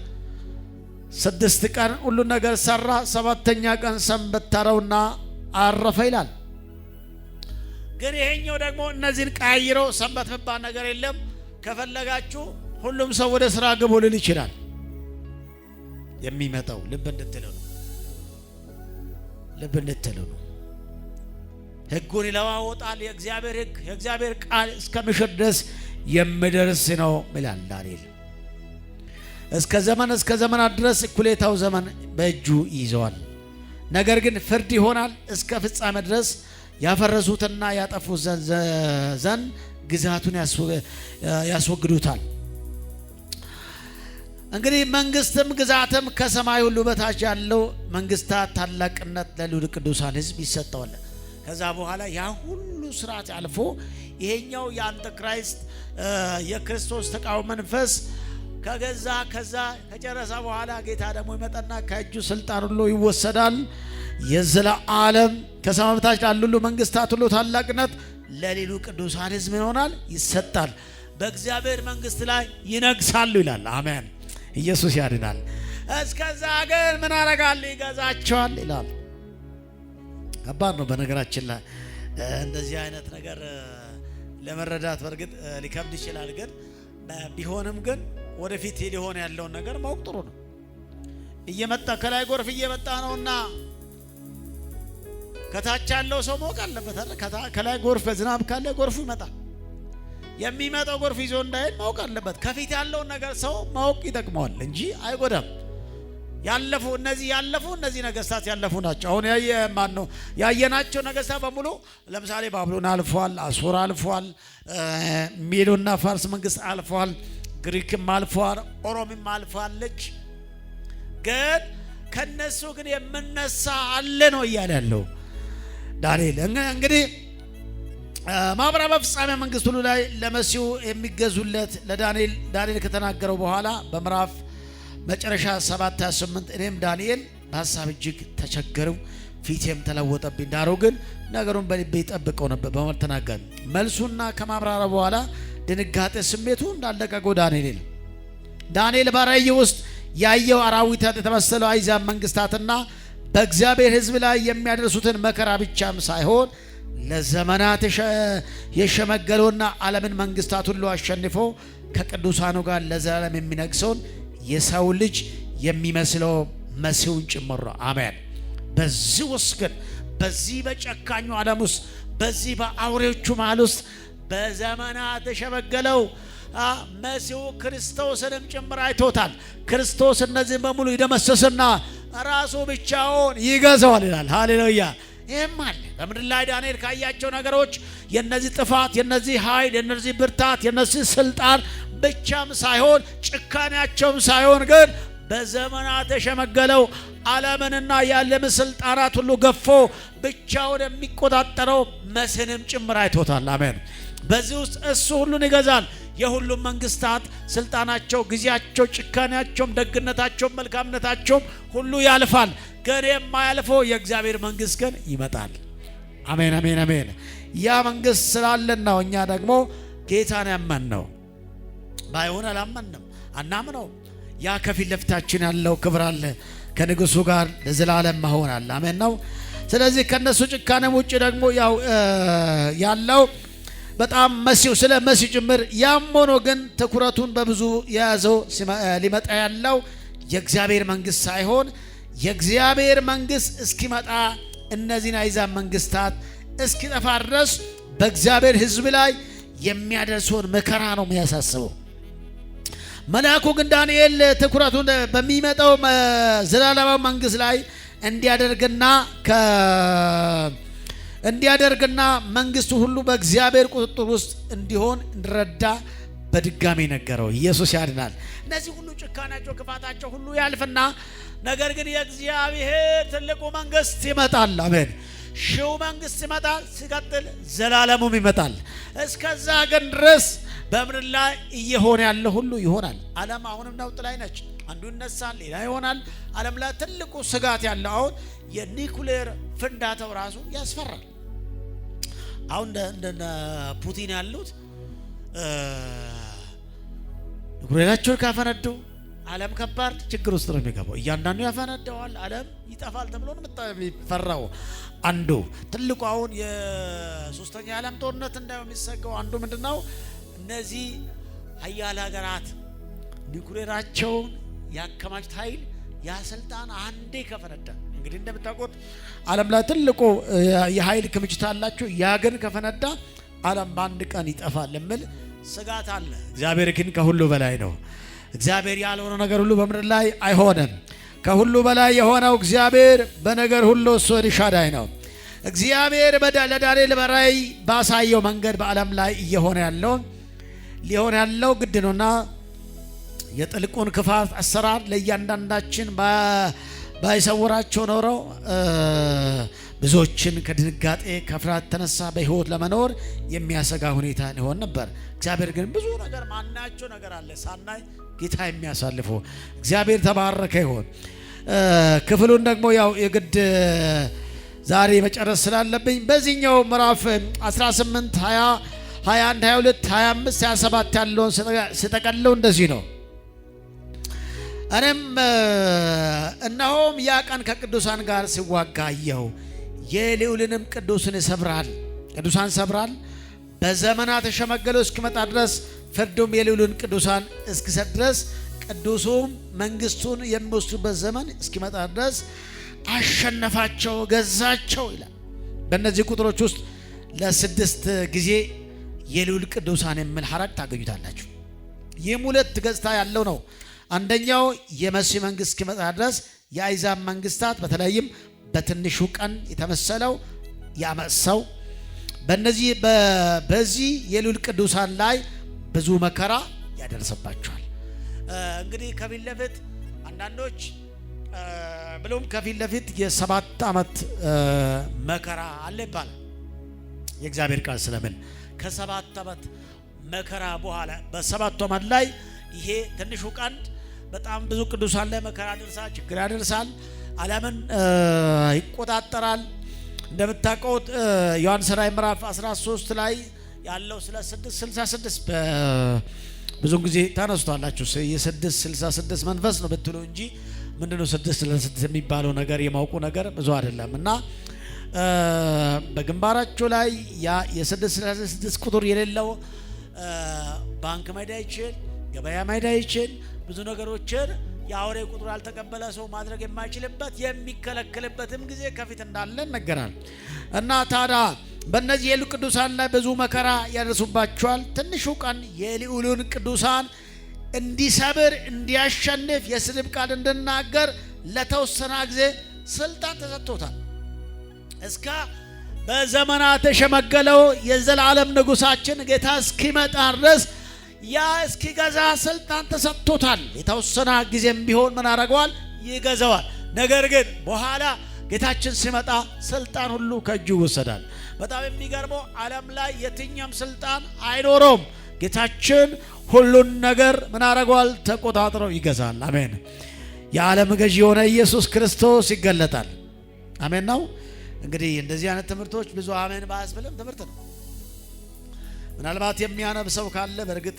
6 ቀን ሁሉን ነገር ሰራ፣ 7ኛ ቀን ሰንበተረውና አረፈ ይላል። ግን ይሄኛው ደግሞ እነዚህን ቀያይሮ ሰንበት መባል ነገር የለም። ከፈለጋችሁ ሁሉም ሰው ወደ ስራ ግቡ ሊል ይችላል። የሚመጣው ልብ እንድትሉ ነው። ሕጉን ይለዋወጣል። የእግዚአብሔር ሕግ የእግዚአብሔር ቃል እስከምሽር ድረስ የሚደርስ ነው ይላል ዳንኤል። እስከ ዘመናት ድረስ እኩሌታው ዘመን በእጁ ይዘዋል። ነገር ግን ፍርድ ይሆናል እስከ ፍጻሜ ድረስ ያፈረሱትና ያጠፉት ዘንድ ግዛቱን ያስወግዱታል። እንግዲህ መንግስትም ግዛትም ከሰማይ ሁሉ በታች ያለው መንግስታት ታላቅነት ለልዑል ቅዱሳን ሕዝብ ይሰጠዋል። ከዛ በኋላ ያ ሁሉ ስርዓት አልፎ ይሄኛው የአንቲክራይስት የክርስቶስ ተቃዋሚ መንፈስ ከዛ ከጨረሰ በኋላ ጌታ ደግሞ ይመጣና ከእጁ ስልጣን ሁሉ ይወሰዳል። የዘላለም ከሰማይ በታች ላሉ ሁሉ መንግስታት ሁሉ ታላቅነት ለልዑል ቅዱሳን ሕዝብ ይሆናል፣ ይሰጣል። በእግዚአብሔር መንግስት ላይ ይነግሳሉ ይላል። አሜን። ኢየሱስ ያድናል። እስከዛ ግን ምን ያደርጋል? ይገዛቸዋል ይላል። ከባድ ነው በነገራችን ላይ እንደዚህ አይነት ነገር ለመረዳት በእርግጥ ሊከብድ ይችላል። ግን ቢሆንም ግን ወደፊት ሊሆን ያለውን ነገር ማወቅ ጥሩ ነው። እየመጣ ከላይ ጎርፍ እየመጣ ነውና ከታች ያለው ሰው ማወቅ አለበት አይደል? ከላይ ጎርፍ ዝናብ ካለ ጎርፉ ይመጣል። የሚመጣው ጎርፍ ይዞ እንዳይሄድ ማወቅ አለበት። ከፊት ያለውን ነገር ሰው ማወቅ ይጠቅመዋል እንጂ አይጎዳም። እነዚህ ነገስታት ያለፉ ናቸው። አሁን ያየናቸው ነገስታት በሙሉ ለምሳሌ ባቢሎን አልፏል፣ አሶር አልፏል፣ ሜዶና ፋርስ መንግስት አልፏል፣ ግሪክም አልፏል፣ ኦሮምም አልፋለች። ግን ከነሱ ግን የምነሳ አለ ነው እያለ ያለው ዳንኤል። እንግዲህ ማብራሪያ በፍጻሜ መንግስት ሁሉ ላይ ለመሲሁ የሚገዙለት ለዳንኤል ከተናገረው በኋላ መጨረሻ 7:28 እኔም ዳንኤል በሐሳብ እጅግ ተቸገርሁ፣ ፊቴም ተለወጠብኝ። ዳሩ ግን ነገሩን በልቤ ይጠብቀው ነበር በማለት ተናገረ። መልሱና ከማብራሪያ በኋላ ድንጋጤ ስሜቱ እንዳለቀቀው ዳንኤል በራእይ ውስጥ ያየው አራዊት የተመሰለው አሕዛብ መንግስታትና በእግዚአብሔር ሕዝብ ላይ የሚያደርሱትን መከራ ብቻም ሳይሆን ለዘመናት የሸመገለውና ዓለምን መንግስታት ሁሉ አሸንፎ ከቅዱሳኑ ጋር ለዘላለም የሚነግሰውን የሰው ልጅ የሚመስለው መሲሁን ጭምር ነው። አሜን። በዚህ ውስጥ ግን በዚህ በጨካኙ ዓለም ውስጥ በዚህ በአውሬዎቹ መሃል ውስጥ በዘመናት የሸመገለው መሲሁ ክርስቶስንም ጭምር አይቶታል። ክርስቶስ እነዚህን በሙሉ ይደመሰስና ራሱ ብቻውን ይገዛዋል ይላል። ሃሌሉያ። ይህም አለ በምድር ላይ ዳንኤል ካያቸው ነገሮች የነዚህ ጥፋት፣ የነዚህ ኃይል፣ የነዚህ ብርታት፣ የነዚህ ስልጣን ብቻም ሳይሆን ጭካኔያቸውም ሳይሆን ግን በዘመናት የሸመገለው ዓለምንና የዓለም ስልጣናት ሁሉ ገፎ ብቻውን የሚቆጣጠረው መሲህንም ጭምር አይቶታል። አሜን። በዚህ ውስጥ እሱ ሁሉን ይገዛል። የሁሉም መንግስታት ስልጣናቸው፣ ጊዜያቸው፣ ጭካኔያቸውም፣ ደግነታቸውም፣ መልካምነታቸውም ሁሉ ያልፋል። ግን የማያልፈው የእግዚአብሔር መንግስት ግን ይመጣል። አሜን፣ አሜን፣ አሜን። ያ መንግስት ስላለን ነው እኛ ደግሞ ጌታን ያመንነው። ባይሆን አላመንም፣ አናምነው። ያ ከፊት ለፊታችን ያለው ክብር አለ፣ ከንጉሱ ጋር ለዘላለም መሆን አለ። አሜን ነው። ስለዚህ ከነሱ ጭካኔም ውጭ ደግሞ ያለው በጣም መሲሁ ስለ መሲሁ ጭምር ያም ሆኖ ግን ትኩረቱን በብዙ የያዘው ሊመጣ ያለው የእግዚአብሔር መንግስት ሳይሆን የእግዚአብሔር መንግስት እስኪመጣ እነዚህን አሕዛብ መንግስታት እስኪጠፋ ድረስ በእግዚአብሔር ሕዝብ ላይ የሚያደርሰውን መከራ ነው የሚያሳስበው። መልአኩ ግን ዳንኤል ትኩረቱን በሚመጣው ዘላለማዊ መንግስት ላይ እንዲያደርግና መንግስቱ ሁሉ በእግዚአብሔር ቁጥጥር ውስጥ እንዲሆን እንዲረዳ በድጋሚ ነገረው። ኢየሱስ ያድናል። እነዚህ ሁሉ ጭካኔያቸው፣ ክፋታቸው ሁሉ ያልፍና ነገር ግን የእግዚአብሔር ትልቁ መንግስት ይመጣል። አሜን። ሺው መንግስት ይመጣል። ሲቀጥል ዘላለሙም ይመጣል። እስከዛ ግን ድረስ በምድር ላይ እየሆነ ያለ ሁሉ ይሆናል። ዓለም አሁንም ነውጥ ላይ ነች። አንዱ ይነሳል፣ ሌላ ይሆናል። ዓለም ላይ ትልቁ ስጋት ያለው አሁን የኒኩሌር ፍንዳታው ራሱ ያስፈራል። አሁን እንደ ፑቲን ያሉት ኒኩሌራቸውን ካፈነዱ ዓለም ከባድ ችግር ውስጥ ነው የሚገባው። እያንዳንዱ ያፈነደዋል፣ ዓለም ይጠፋል ተብሎ ነው የሚፈራው። አንዱ ትልቁ አሁን የሶስተኛ ዓለም ጦርነት እንደሚሰጋው አንዱ ምንድነው? እነዚህ ሀያል ሀገራት ኒኩሌራቸውን ያከማቹት ኃይል ያ ስልጣን አንዴ ከፈነዳ እንግዲህ እንደምታውቁት ዓለም ላይ ትልቁ የኃይል ክምችት አላቸው። ያ ግን ከፈነዳ ዓለም በአንድ ቀን ይጠፋል የሚል ስጋት አለ። እግዚአብሔር ግን ከሁሉ በላይ ነው። እግዚአብሔር ያልሆነው ነገር ሁሉ በምድር ላይ አይሆንም። ከሁሉ በላይ የሆነው እግዚአብሔር በነገር ሁሉ እሱ ኤልሻዳይ ነው። እግዚአብሔር ለዳንኤል በራእይ ባሳየው መንገድ በዓለም ላይ ሊሆን ያለው ግድ ነውና የጥልቁን ክፋት አሰራር ለእያንዳንዳችን ባይሰውራቸው ኖረው ብዙዎችን ከድንጋጤ ከፍርሃት ተነሳ በሕይወት ለመኖር የሚያሰጋ ሁኔታ ሊሆን ነበር። እግዚአብሔር ግን ብዙ ነገር ማናቸው ነገር አለ ሳናይ ጌታ የሚያሳልፈው እግዚአብሔር ተባረከ ይሆን። ክፍሉን ደግሞ ያው የግድ ዛሬ መጨረስ ስላለብኝ በዚህኛው ምዕራፍ 18 20 21 22 25 27 ያለውን ስጠቀልለው እንደዚህ ነው። እኔም እነሆም ያ ቀን ከቅዱሳን ጋር ሲዋጋ አየሁ። የልዑልንም ቅዱሳን ሰብራል። በዘመናት የሸመገለው እስኪመጣ ድረስ ፍርዱም የልዑልን ቅዱሳን እስኪሰጥ ድረስ ቅዱሱም መንግስቱን የሚወስዱበት ዘመን እስኪመጣ ድረስ አሸነፋቸው፣ ገዛቸው ይላል። በእነዚህ ቁጥሮች ውስጥ ለ6 ጊዜ የልዑል ቅዱሳን የሚል ሐረግ ታገኙታላችሁ። ይህም ሁለት ገጽታ ያለው ነው። አንደኛው የመሲህ መንግስት እስኪመጣ ድረስ የአሕዛብ መንግስታት በተለይም በትንሹ ቀን የተመሰለው ያመሰው በዚህ የልዑል ቅዱሳን ላይ ብዙ መከራ ያደርሰባቸዋል። እንግዲህ ከፊት ለፊት አንዳንዶች ብሎም ከፊት ለፊት የ7 ዓመት መከራ አለ ይባላል። የእግዚአብሔር ቃል ስለምን ከ7 ዓመት መከራ በኋላ በ7 ዓመት ላይ ይሄ ትንሹ ቀንድ በጣም ብዙ ቅዱሳን ላይ መከራ ያደርሳል፣ ችግር ያደርሳል፣ ዓለምን ይቆጣጠራል። እንደምታውቁት ዮሐንስ ራዕይ ምዕራፍ 13 ላይ ያለው ስለ 666 ብዙ ጊዜ ታነሱታላችሁ። የ666 መንፈስ ነው ብትሉ እንጂ ምንድነው 666 የሚባለው ነገር የማውቁ ነገር ብዙ አይደለም። እና በግንባራቸው ላይ ያ የ666 ቁጥር የሌለው ባንክ መሄድ አይችል፣ ገበያ መሄድ አይችል፣ ብዙ ነገሮችን የአውሬ ቁጥር ያልተቀበለ ሰው ማድረግ የማይችልበት የሚከለክልበትም ጊዜ ከፊት እንዳለ ይነገራል። እና ታዲያ በእነዚህ የልዑል ቅዱሳን ላይ ብዙ መከራ ያደርሱባቸዋል። ትንሹ ቀን የልዑሉን ቅዱሳን እንዲሰብር እንዲያሸንፍ የስድብ ቃል እንድናገር ለተወሰነ ጊዜ ስልጣን ተሰጥቶታል። እስከ በዘመናት የሸመገለው የዘላለም ንጉሳችን ጌታ እስኪመጣ ድረስ ያ እስኪገዛ ስልጣን ተሰጥቶታል። የተወሰነ ጊዜም ቢሆን ምን አደረገዋል? ይገዛዋል። ነገር ግን በኋላ ጌታችን ሲመጣ ስልጣን ሁሉ ከእጁ ይወሰዳል። በጣም የሚገርመው ዓለም ላይ የትኛም ስልጣን አይኖረውም። ጌታችን ሁሉን ነገር ምን አደረገዋል? ተቆጣጥሮ ይገዛል። አሜን። የዓለም ገዢ የሆነ ኢየሱስ ክርስቶስ ይገለጣል። አሜን ነው። እንግዲህ እንደዚህ አይነት ትምህርቶች ብዙ አሜን ባያስብልም ትምህርት ነው። ምናልባት የሚያነብሰው ካለ በእርግጥ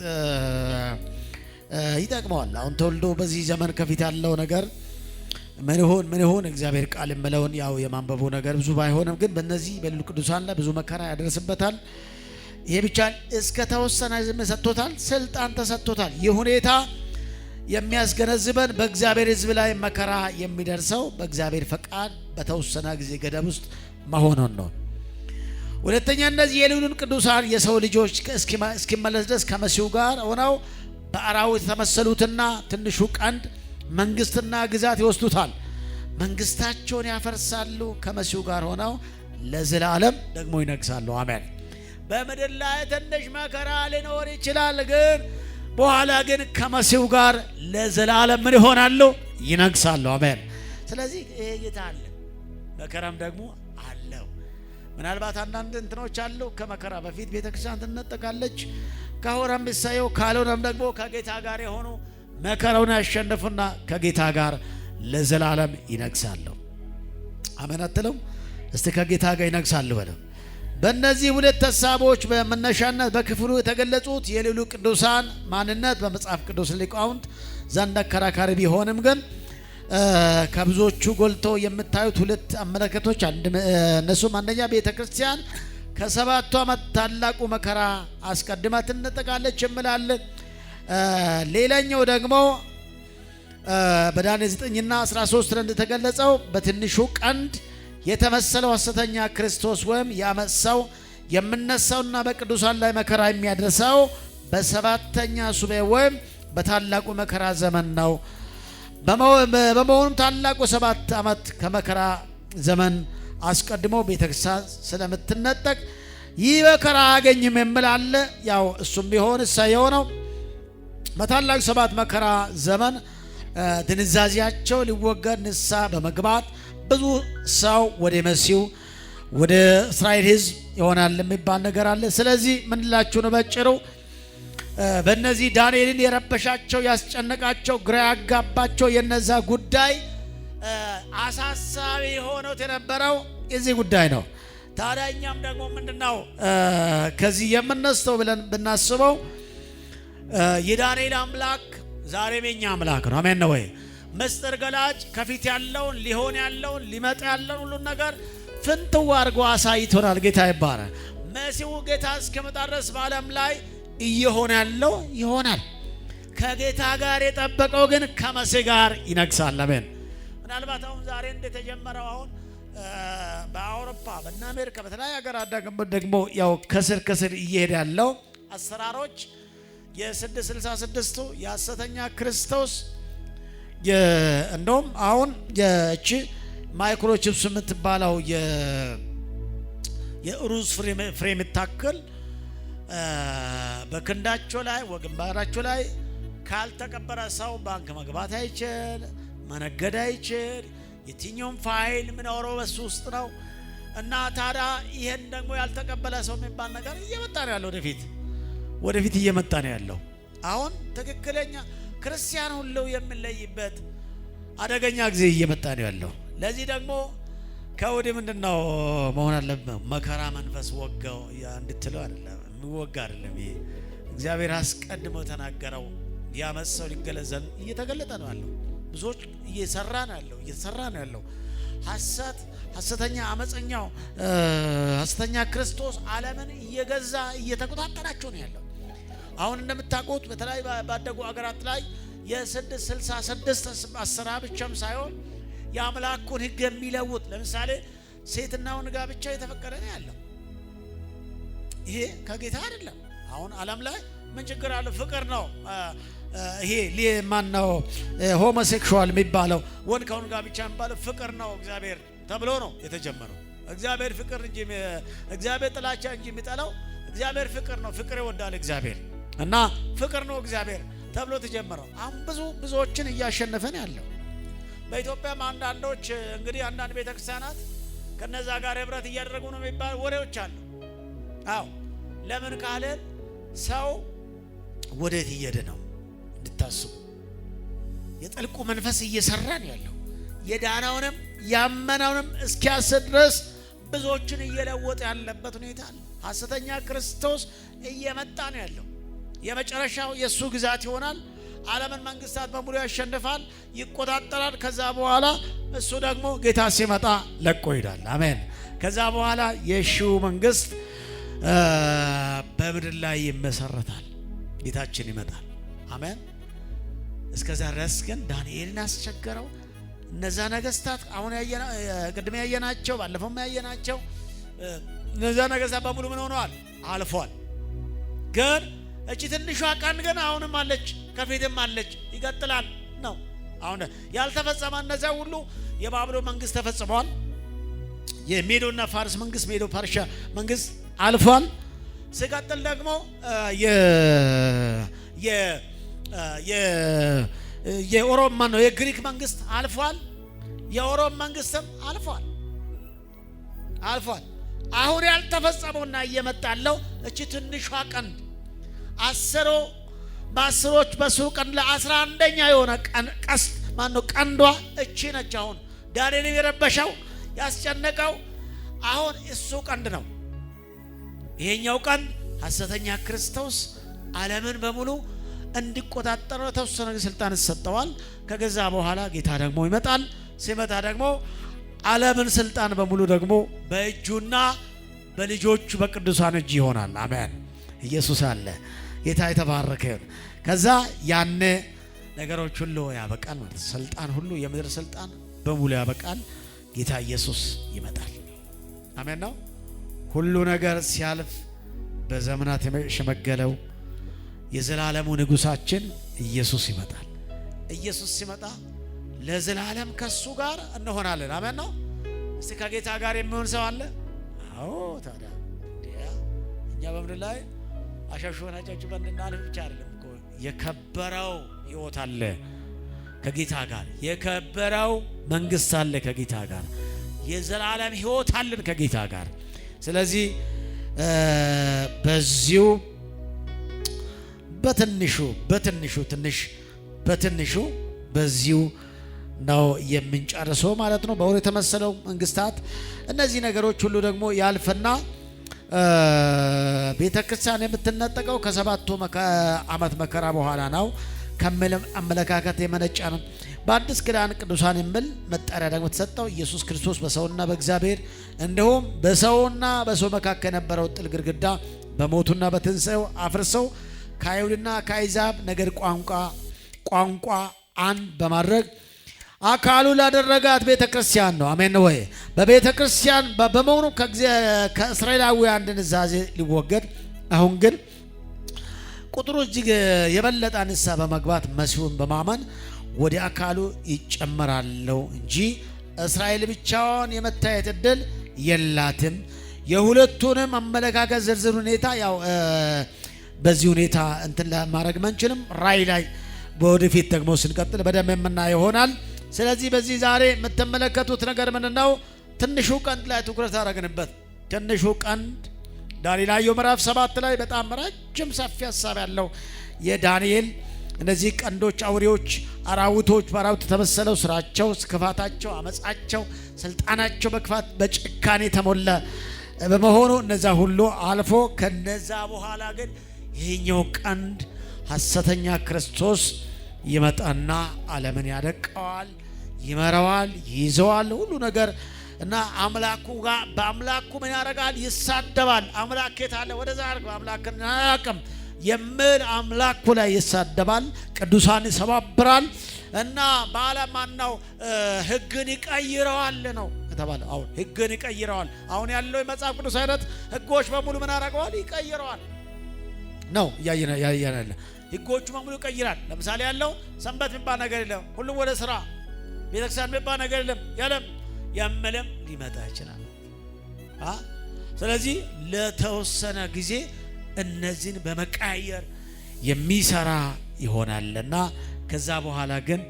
ይጠቅመዋል። አሁን ተወልዶ በዚህ ዘመን ከፊት ያለው ነገር ምን ይሆን እግዚአብሔር ቃል የምለውን ያው የማንበቡ ነገር ብዙ ባይሆንም ግን በእነዚህ በልዑል ቅዱሳን ላይ ብዙ መከራ ያደርስበታል። ይሄ ብቻ እስከ ተወሰነ ሰጥቶታል፣ ስልጣን ተሰጥቶታል። ይህ ሁኔታ የሚያስገነዝበን በእግዚአብሔር ሕዝብ ላይ መከራ የሚደርሰው በእግዚአብሔር ፈቃድ በተወሰነ ጊዜ ገደብ ውስጥ መሆኑን ነው። ሁለተኛ እነዚህ የልዑሉን ቅዱሳን የሰው ልጆች እስኪመለስ ድረስ ከመሲሁ ጋር ሆነው በአራዊት የተመሰሉትና ትንሹ ቀንድ መንግስትና ግዛት ይወስዱታል። መንግስታቸውን ያፈርሳሉ። ከመሲሁ ጋር ሆነው ለዘላለም ደግሞ ይነግሳሉ። አሜን። በምድር ላይ ትንሽ መከራ ሊኖር ይችላል፣ ግን በኋላ ግን ከመሲሁ ጋር ለዘላለም ምን ይሆናሉ? ይነግሳሉ። አሜን። ስለዚህ ይሄ ጌታ አለ፣ መከራም ደግሞ አለው። ምናልባት አንዳንድ እንትኖች አሉ። ከመከራ በፊት ቤተክርስቲያን ትነጠቃለች፣ ከሆነም ይሳየው፣ ካልሆነም ደግሞ ከጌታ ጋር የሆኑ መከራውን ያሸንፉና ከጌታ ጋር ለዘላለም ይነግሳሉ። አሜን አትለው? እስቲ ከጌታ ጋር ይነግሳሉ በለው። በእነዚህ ሁለት ሐሳቦች በመነሻነት በክፍሉ የተገለጹት የልዑሉ ቅዱሳን ማንነት በመጽሐፍ ቅዱስ ሊቃውንት ዘንድ አከራካሪ ቢሆንም ግን ከብዙዎቹ ጎልቶ የምታዩት ሁለት አመለካከቶች እነሱም አንደኛ ቤተ ክርስቲያን ከ7 ዓመት ታላቁ መከራ አስቀድማ ትነጠቃለች እንላለን። ሌላኛው ደግሞ በዳንኤል 9 እና 13 ላይ እንደተገለጸው በትንሹ ቀንድ የተመሰለው ሐሰተኛ ክርስቶስ ወይም የዓመፅ ሰው የምነሳውና በቅዱሳን ላይ መከራ የሚያደርሰው በሰባተኛ ሱባዔ ወይም በታላቁ መከራ ዘመን ነው። በመሆኑም ታላቁ 7 ዓመት ከመከራ ዘመን አስቀድሞ ቤተክርስቲያን ስለምትነጠቅ ይህ መከራ አያገኝም የሚል አለ። ያው እሱም ቢሆን እሰየው ነው። በታላቁ 7 መከራ ዘመን ድንዛዜያቸው ሊወገድ ንስሐ በመግባት ብዙ ሰው ወደ መሲሁ ወደ እስራኤል ሕዝብ ይሆናል የሚባል ነገር አለ። ስለዚህ ምን ልላችሁ ነው በጭሩ በእነዚህ ዳንኤልን የረበሻቸው ያስጨነቃቸው ግራ ያጋባቸው የነዛ ጉዳይ አሳሳቢ ሆኖ የነበረው የዚህ ጉዳይ ነው። ታዲያ እኛም ደግሞ ምንድነው ከዚህ የምንነስተው ብለን ብናስበው የዳንኤል አምላክ ዛሬም የኛ አምላክ ነው። አሜን ነው ወይ? ምስጢር ገላጭ ከፊት ያለውን ሊሆን ያለውን ሊመጣ ያለውን ሁሉ ነገር ፍንትው አድርጎ አሳይቶናል። ጌታ ይባረክ። መሲሁ ጌታ እስኪመጣ ድረስ በዓለም ላይ እየሆነ ያለው ይሆናል። ከጌታ ጋር የጠበቀው ግን ከመሲህ ጋር ይነግሳል። አሜን። ምናልባት አሁን ዛሬ እንደተጀመረው አሁን በአውሮፓ በእነ አሜሪካ በተለያዩ ሀገራት ደግሞ ያው ከስር ከስር እየሄደ ያለው አሰራሮች የ666ቱ የሐሰተኛ ክርስቶስ እንደውም አሁን የእቺ ማይክሮቺፕስ የምትባለው የሩዝ ፍሬ የምታክል በክንዳቸው ላይ ወግንባራቸው ላይ ካልተቀበረ ሰው ባንክ መግባት አይችል፣ መነገድ አይችል። የትኛውም ፋይል ምኖረው በሱ ውስጥ ነው። እና ታዲያ ይሄን ደግሞ ያልተቀበለ ሰው የሚባል ነገር እየመጣ ነው ያለው። ወደፊት እየመጣ ነው ያለው። አሁን ትክክለኛ ክርስቲያን ሁሉ የሚለይበት አደገኛ ጊዜ እየመጣ ነው ያለው። ለዚህ ደግሞ ከወዲህ ምንድነው መሆን አለበት? መከራ መንፈስ ወጋው እንድትለው አይደለም፣ የሚወጋ አይደለም። ይሄ እግዚአብሔር አስቀድሞ ተናገረው ያመሰው ሊገለዘን እየተገለጠ ነው ያለው። ብዙዎች እየሰራ ነው ያለው ሐሰተኛ አመፀኛው ሐሰተኛ ክርስቶስ ዓለምን እየገዛ እየተቆጣጠራቸው ነው ያለው። አሁን እንደምታውቁት በተለይ ባደጉ አገራት ላይ የ666 አሰራ ብቻም ሳይሆን የአምላኩን ሕግ የሚለውጥ ለምሳሌ ሴትና ወንድ ጋብቻ የተፈቀደ ነው ያለው። ይሄ ከጌታ አይደለም። አሁን ዓለም ላይ ምን ችግር አለው? ፍቅር ነው። ይሄ ማን ነው ሆሞሴክሹዋል የሚባለው ወንድ ከወንድ ጋብቻ የሚባለው ፍቅር ነው እግዚአብሔር ተብሎ ነው የተጀመረው። እግዚአብሔር ፍቅር እንጂ እግዚአብሔር ጥላቻ እንጂ የሚጠላው እግዚአብሔር ፍቅር ነው። ፍቅር ይወዳል እግዚአብሔር እና ፍቅር ነው እግዚአብሔር ተብሎ ተጀመረው። አሁን ብዙዎችን እያሸነፈን ያለው በኢትዮጵያም አንዳንዶች እንግዲህ አንዳንድ ቤተክርስቲያናት ከነዛ ጋር ህብረት እያደረጉ ነው የሚባል ወሬዎች አሉ። አዎ ለምን ካለን ሰው ወዴት እየሄደ ነው እንድታስቡ የጥልቁ መንፈስ እየሰራ ነው ያለው። የዳናውንም ያመናውንም እስኪያስት ድረስ ብዙዎችን እየለወጠ ያለበት ሁኔታ አለ። ሐሰተኛ ክርስቶስ እየመጣ ነው ያለው። የመጨረሻው የሱ ግዛት ይሆናል። ዓለምን መንግስታት በሙሉ ያሸንፋል፣ ይቆጣጠራል። ከዛ በኋላ እሱ ደግሞ ጌታ ሲመጣ ለቆ ይሄዳል። አሜን። ከዛ በኋላ የሺው መንግስት በምድር ላይ ይመሰረታል። ጌታችን ይመጣል። አሜን። እስከዛ ድረስ ግን ዳንኤልን አስቸገረው። እነዛ ነገስታት አሁን ቅድም ያየናቸው ባለፈው ያየናቸው እነዛ ነገስታት በሙሉ ምን ሆነዋል? አልፏል። ግን እቺ ትንሿ ቀን ግን አሁንም አለች፣ ከፊትም አለች፣ ይቀጥላል ነው። አሁን ያልተፈጸመ እነዚያ ሁሉ የባቢሎን መንግስት ተፈጽሟል። የሜዶና ፋርስ መንግስት ሜዶ ፐርሺያ መንግስት አልፏል። ሲቀጥል ደግሞ የኦሮም ነው የግሪክ መንግስት አልፏል። የኦሮም መንግስትም አልፏል። አሁን ያልተፈጸመውና እየመጣለው እቺ ትንሿ ቀን በአስሮች በሱ ቀን ለ11ኛ የሆነ ቀስት ማነው ቀንዷ እቺ ነች። አሁን ዳንኤል የረበሸው ያስጨነቀው አሁን እሱ ቀንድ ነው። ይሄኛው ቀን ሐሰተኛ ክርስቶስ ዓለምን በሙሉ እንዲቆጣጠር ተወሰነ ስልጣን ሰጠዋል። ከገዛ በኋላ ጌታ ደግሞ ይመጣል። ሲመጣ ደግሞ ዓለምን ስልጣን በሙሉ ደግሞ በእጁና በልጆቹ በቅዱሳን እጅ ይሆናል። አሜን። ኢየሱስ አለ። ጌታ የተባረከ ይሁን። ከዛ ያኔ ነገሮች ሁሉ ያበቃል ማለት ስልጣን ሁሉ የምድር ስልጣን በሙሉ ያበቃል። ጌታ ኢየሱስ ይመጣል። አሜን ነው። ሁሉ ነገር ሲያልፍ በዘመናት የሸመገለው የዘላለሙ ንጉሳችን ኢየሱስ ይመጣል። ኢየሱስ ሲመጣ ለዘላለም ከሱ ጋር እንሆናለን። አሜን ነው። እስቲ ከጌታ ጋር የሚሆን ሰው አለ? አዎ። ታዲያ እኛ በምድር ላይ አሻሽወናጫችሁ በእንድናልፍ ብቻ አይደለም እኮ የከበረው ሕይወት አለ ከጌታ ጋር። የከበረው መንግስት አለ ከጌታ ጋር። የዘላለም ሕይወት አለን ከጌታ ጋር። ስለዚህ በዚሁ በትንሹ በዚሁ ነው የምንጨርሰው ማለት ነው። በወር የተመሰለው መንግስታት እነዚህ ነገሮች ሁሉ ደግሞ ያልፈና ቤተክርስቲያን የምትነጠቀው ከ7 ዓመት መከራ በኋላ ነው ከሚል አመለካከት የመነጨ ነው። በአዲስ ኪዳን ቅዱሳን የሚል መጠሪያ ደግሞ ተሰጠው። ኢየሱስ ክርስቶስ በሰውና በእግዚአብሔር እንዲሁም በሰውና በሰው መካከል የነበረው ጥል ግድግዳ በሞቱና በትንሣኤው አፍርሰው ከአይሁድና ከአሕዛብ ነገድ ቋንቋ አንድ በማድረግ አካሉ ላደረጋት ቤተክርስቲያን ነው። አሜን ወይ? በቤተክርስቲያን በመሆኑ ከእስራኤላውያን ድንዛዜ ሊወገድ አሁን ግን ቁጥሩ እጅግ የበለጠ ንስሐ በመግባት መሲሁን በማመን ወደ አካሉ ይጨመራለው እንጂ እስራኤል ብቻዋን የመታየት እድል የላትም። የሁለቱንም አመለካከት ዝርዝር ሁኔታ ያው በዚህ ሁኔታ እንትን ለማድረግ መንችልም ራይ ላይ በወደፊት ደግሞ ስንቀጥል በደንብ የምናየው ይሆናል። ስለዚህ በዚህ ዛሬ የምትመለከቱት ነገር ምንድነው? ትንሹ ቀንድ ላይ ትኩረት አደረግንበት። ትንሹ ቀንድ ዳንኤል ምዕራፍ 7 ላይ በጣም ረጅም ሰፊ ሐሳብ ያለው የዳንኤል እነዚህ ቀንዶች አውሬዎች አራዊቶች በአራዊት ተመሰለው ስራቸው፣ ክፋታቸው፣ አመጻቸው፣ ስልጣናቸው በክፋት በጭካኔ የተሞላ በመሆኑ እነዛ ሁሉ አልፎ ከነዛ በኋላ ግን ይሄኛው ቀንድ ሐሰተኛ ክርስቶስ ይመጣና ዓለምን ያደቀዋል፣ ይመራዋል፣ ይይዘዋል ሁሉ ነገር እና አምላኩ ጋር በአምላኩ ምን ያደርጋል? ይሳደባል። አምላክ የት አለ? ወደዛ አርግ አምላክን አያውቅም የሚል አምላኩ ላይ ይሳደባል፣ ቅዱሳን ይሰባብራል እና ባለማናው ሕግን ይቀይረዋል ነው ተባለ። አሁን ሕግን ይቀይረዋል። አሁን ያለው የመጽሐፍ ቅዱስ አይነት ሕጎች በሙሉ ምን ያደርገዋል? ይቀይረዋል ነው ያያያለ ሕጎቹ በሙሉ ይቀይራል። ለምሳሌ ያለው ሰንበት የሚባል ነገር የለም። ሁሉም ወደ ስራ፣ ቤተክርስቲያን የሚባል ነገር የለም። ያመለም ሊመጣ ይችላል። ስለዚህ ለተወሰነ ጊዜ እነዚህን በመቀያየር የሚሰራ ይሆናልና ከዛ በኋላ ግን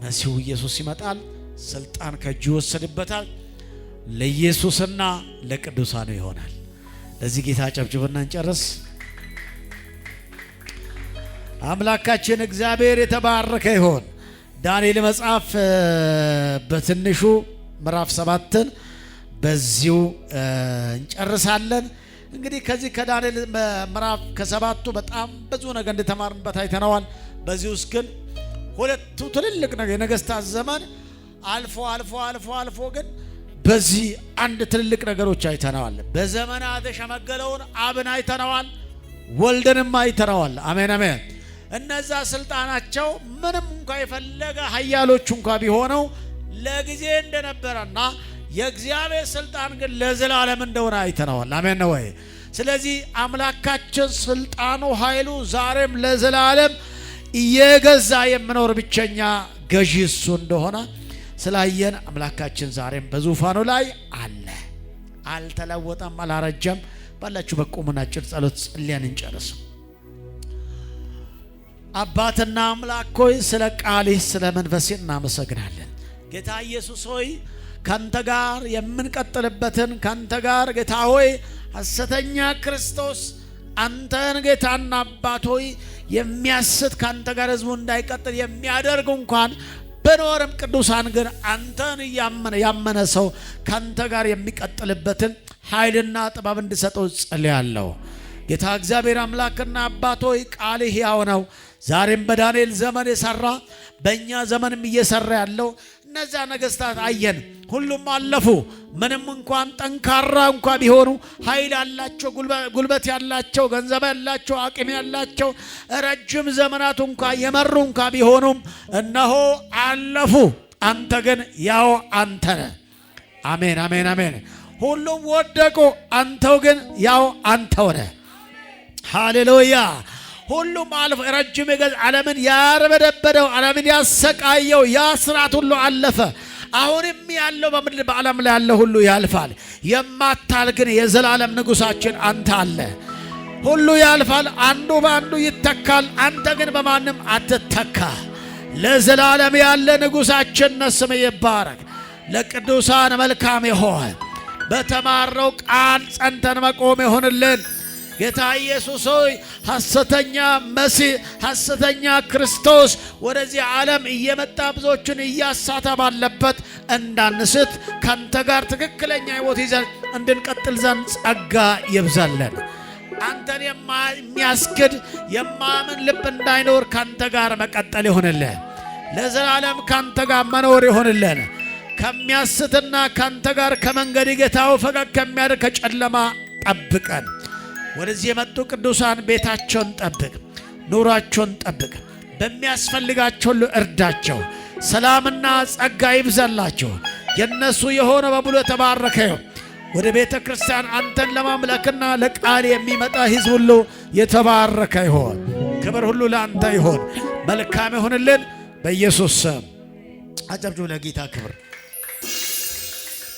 መሲሁ ኢየሱስ ይመጣል። ስልጣን ከእጁ ይወሰድበታል። ለኢየሱስና ለቅዱሳኑ ይሆናል። ለዚህ ጌታ ጨብጭብና እንጨርስ። አምላካችን እግዚአብሔር የተባረከ ይሆን። ዳንኤል መጽሐፍ በትንሹ ምዕራፍ 7ን በዚሁ እንጨርሳለን። እንግዲህ ከዚህ ከዳንኤል ምዕራፍ ከ7ቱ በጣም ብዙ ነገር እንደተማርንበት አይተናል። በዚህ ውስጥ ግን ሁለቱ ትልልቅ ነገር የነገስታት ዘመን አልፎ ግን በዚህ አንድ ትልልቅ ነገሮች አይተናል። በዘመናት የሸመገለውን አብን አይተናል፣ ወልድንም አይተናል። አሜን አሜን። እነዛ ስልጣናቸው ምንም እንኳን የፈለገ ኃያሎች እንኳን ቢሆነው ለጊዜ እንደነበረና የእግዚአብሔር ስልጣን ግን ለዘላለም እንደሆነ አይተናል። አሜን ነው ወይ? ስለዚህ አምላካችን ስልጣኑ ኃይሉ ዛሬም ለዘላለም እየገዛ የሚኖር ብቸኛ ገዢ እሱ እንደሆነ ስላየን አምላካችን ዛሬም በዙፋኑ ላይ አለ፣ አልተለወጠም፣ አላረጀም። ባላችሁ በቁሙና አጭር ጸሎት ጸልያን እንጨርስ። አባትና አምላክ ሆይ ስለ ቃልህ ስለ መንፈስህ እናመሰግናለን። ጌታ ኢየሱስ ሆይ ካንተ ጋር የምንቀጥልበትን ካንተ ጋር ጌታ ሆይ ሐሰተኛ ክርስቶስ አንተን ጌታና አባት ሆይ የሚያስት ካንተ ጋር ህዝቡ እንዳይቀጥል የሚያደርግ እንኳን በኖርም ቅዱሳን ግን አንተን ያመነ ሰው ካንተ ጋር የሚቀጥልበትን ኃይልና ጥበብ እንድሰጠው ጸልያለሁ። ጌታ እግዚአብሔር አምላክና አባት ሆይ ቃልህ ሕያው ነው። ዛሬም በዳንኤል ዘመን የሰራ በእኛ ዘመንም እየሰራ ያለው እነዛ ነገስታት አየን፣ ሁሉም አለፉ። ምንም እንኳን ጠንካራ እንኳን ቢሆኑ ኃይል ያላቸው፣ ጉልበት ያላቸው፣ ገንዘብ ያላቸው፣ አቅም ያላቸው ረጅም ዘመናት እንኳን የመሩ እንኳን ቢሆኑም እነሆ አለፉ። አንተ ግን ያው አንተ ነህ። አሜን አሜን አሜን። ሁሉም ወደቁ፣ አንተው ግን ያው አንተው ነህ። ሃሌሉያ። ሁሉም አልፎ ረጅም የገዛ ዓለምን ያርበደበደው ዓለምን ያሰቃየው ያ ስርዓት ሁሉ አለፈ። አሁንም ያለው በምድር በዓለም ላይ ያለው ሁሉ ያልፋል። የማታል ግን የዘላለም ንጉሳችን አንተ አለ። ሁሉ ያልፋል፣ አንዱ በአንዱ ይተካል። አንተ ግን በማንም አትተካ። ለዘላለም ያለ ንጉሳችን ስምህ ይባረክ። ለቅዱሳን መልካም ይሆን። በተማረው ቃል ጸንተን መቆም ይሆንልን። ጌታ ኢየሱስ ሆይ ሐሰተኛ መሲህ ሐሰተኛ ክርስቶስ ወደዚህ ዓለም እየመጣ ብዙዎችን እያሳተ ባለበት እንዳንስት ካንተ ጋር ትክክለኛ ሕይወት ይዘን እንድንቀጥል ዘንድ ጸጋ ይብዛልን። አንተን የሚያስክድ የማያምን ልብ እንዳይኖር ካንተ ጋር መቀጠል ይሆንልን። ለዘላለም ካንተ ጋር መኖር ይሆንልን። ከሚያስትና ካንተ ጋር ከመንገድ ጌታው ፈቀቅ ከሚያደርግ ከጨለማ ጠብቀን። ወደዚህ የመጡ ቅዱሳን ቤታቸውን ጠብቅ፣ ኑሯቸውን ጠብቅ፣ በሚያስፈልጋቸው ሁሉ እርዳቸው። ሰላምና ጸጋ ይብዛላቸው። የነሱ የሆነ በሙሉ የተባረከ ይሁን። ወደ ቤተ ክርስቲያን አንተን ለማምለክና ለቃል የሚመጣ ሕዝብ ሁሉ የተባረከ ይሁን። ክብር ሁሉ ለአንተ ይሁን። መልካም ይሁንልን በኢየሱስ ስም። አጨብጭቡ ለጌታ ክብር።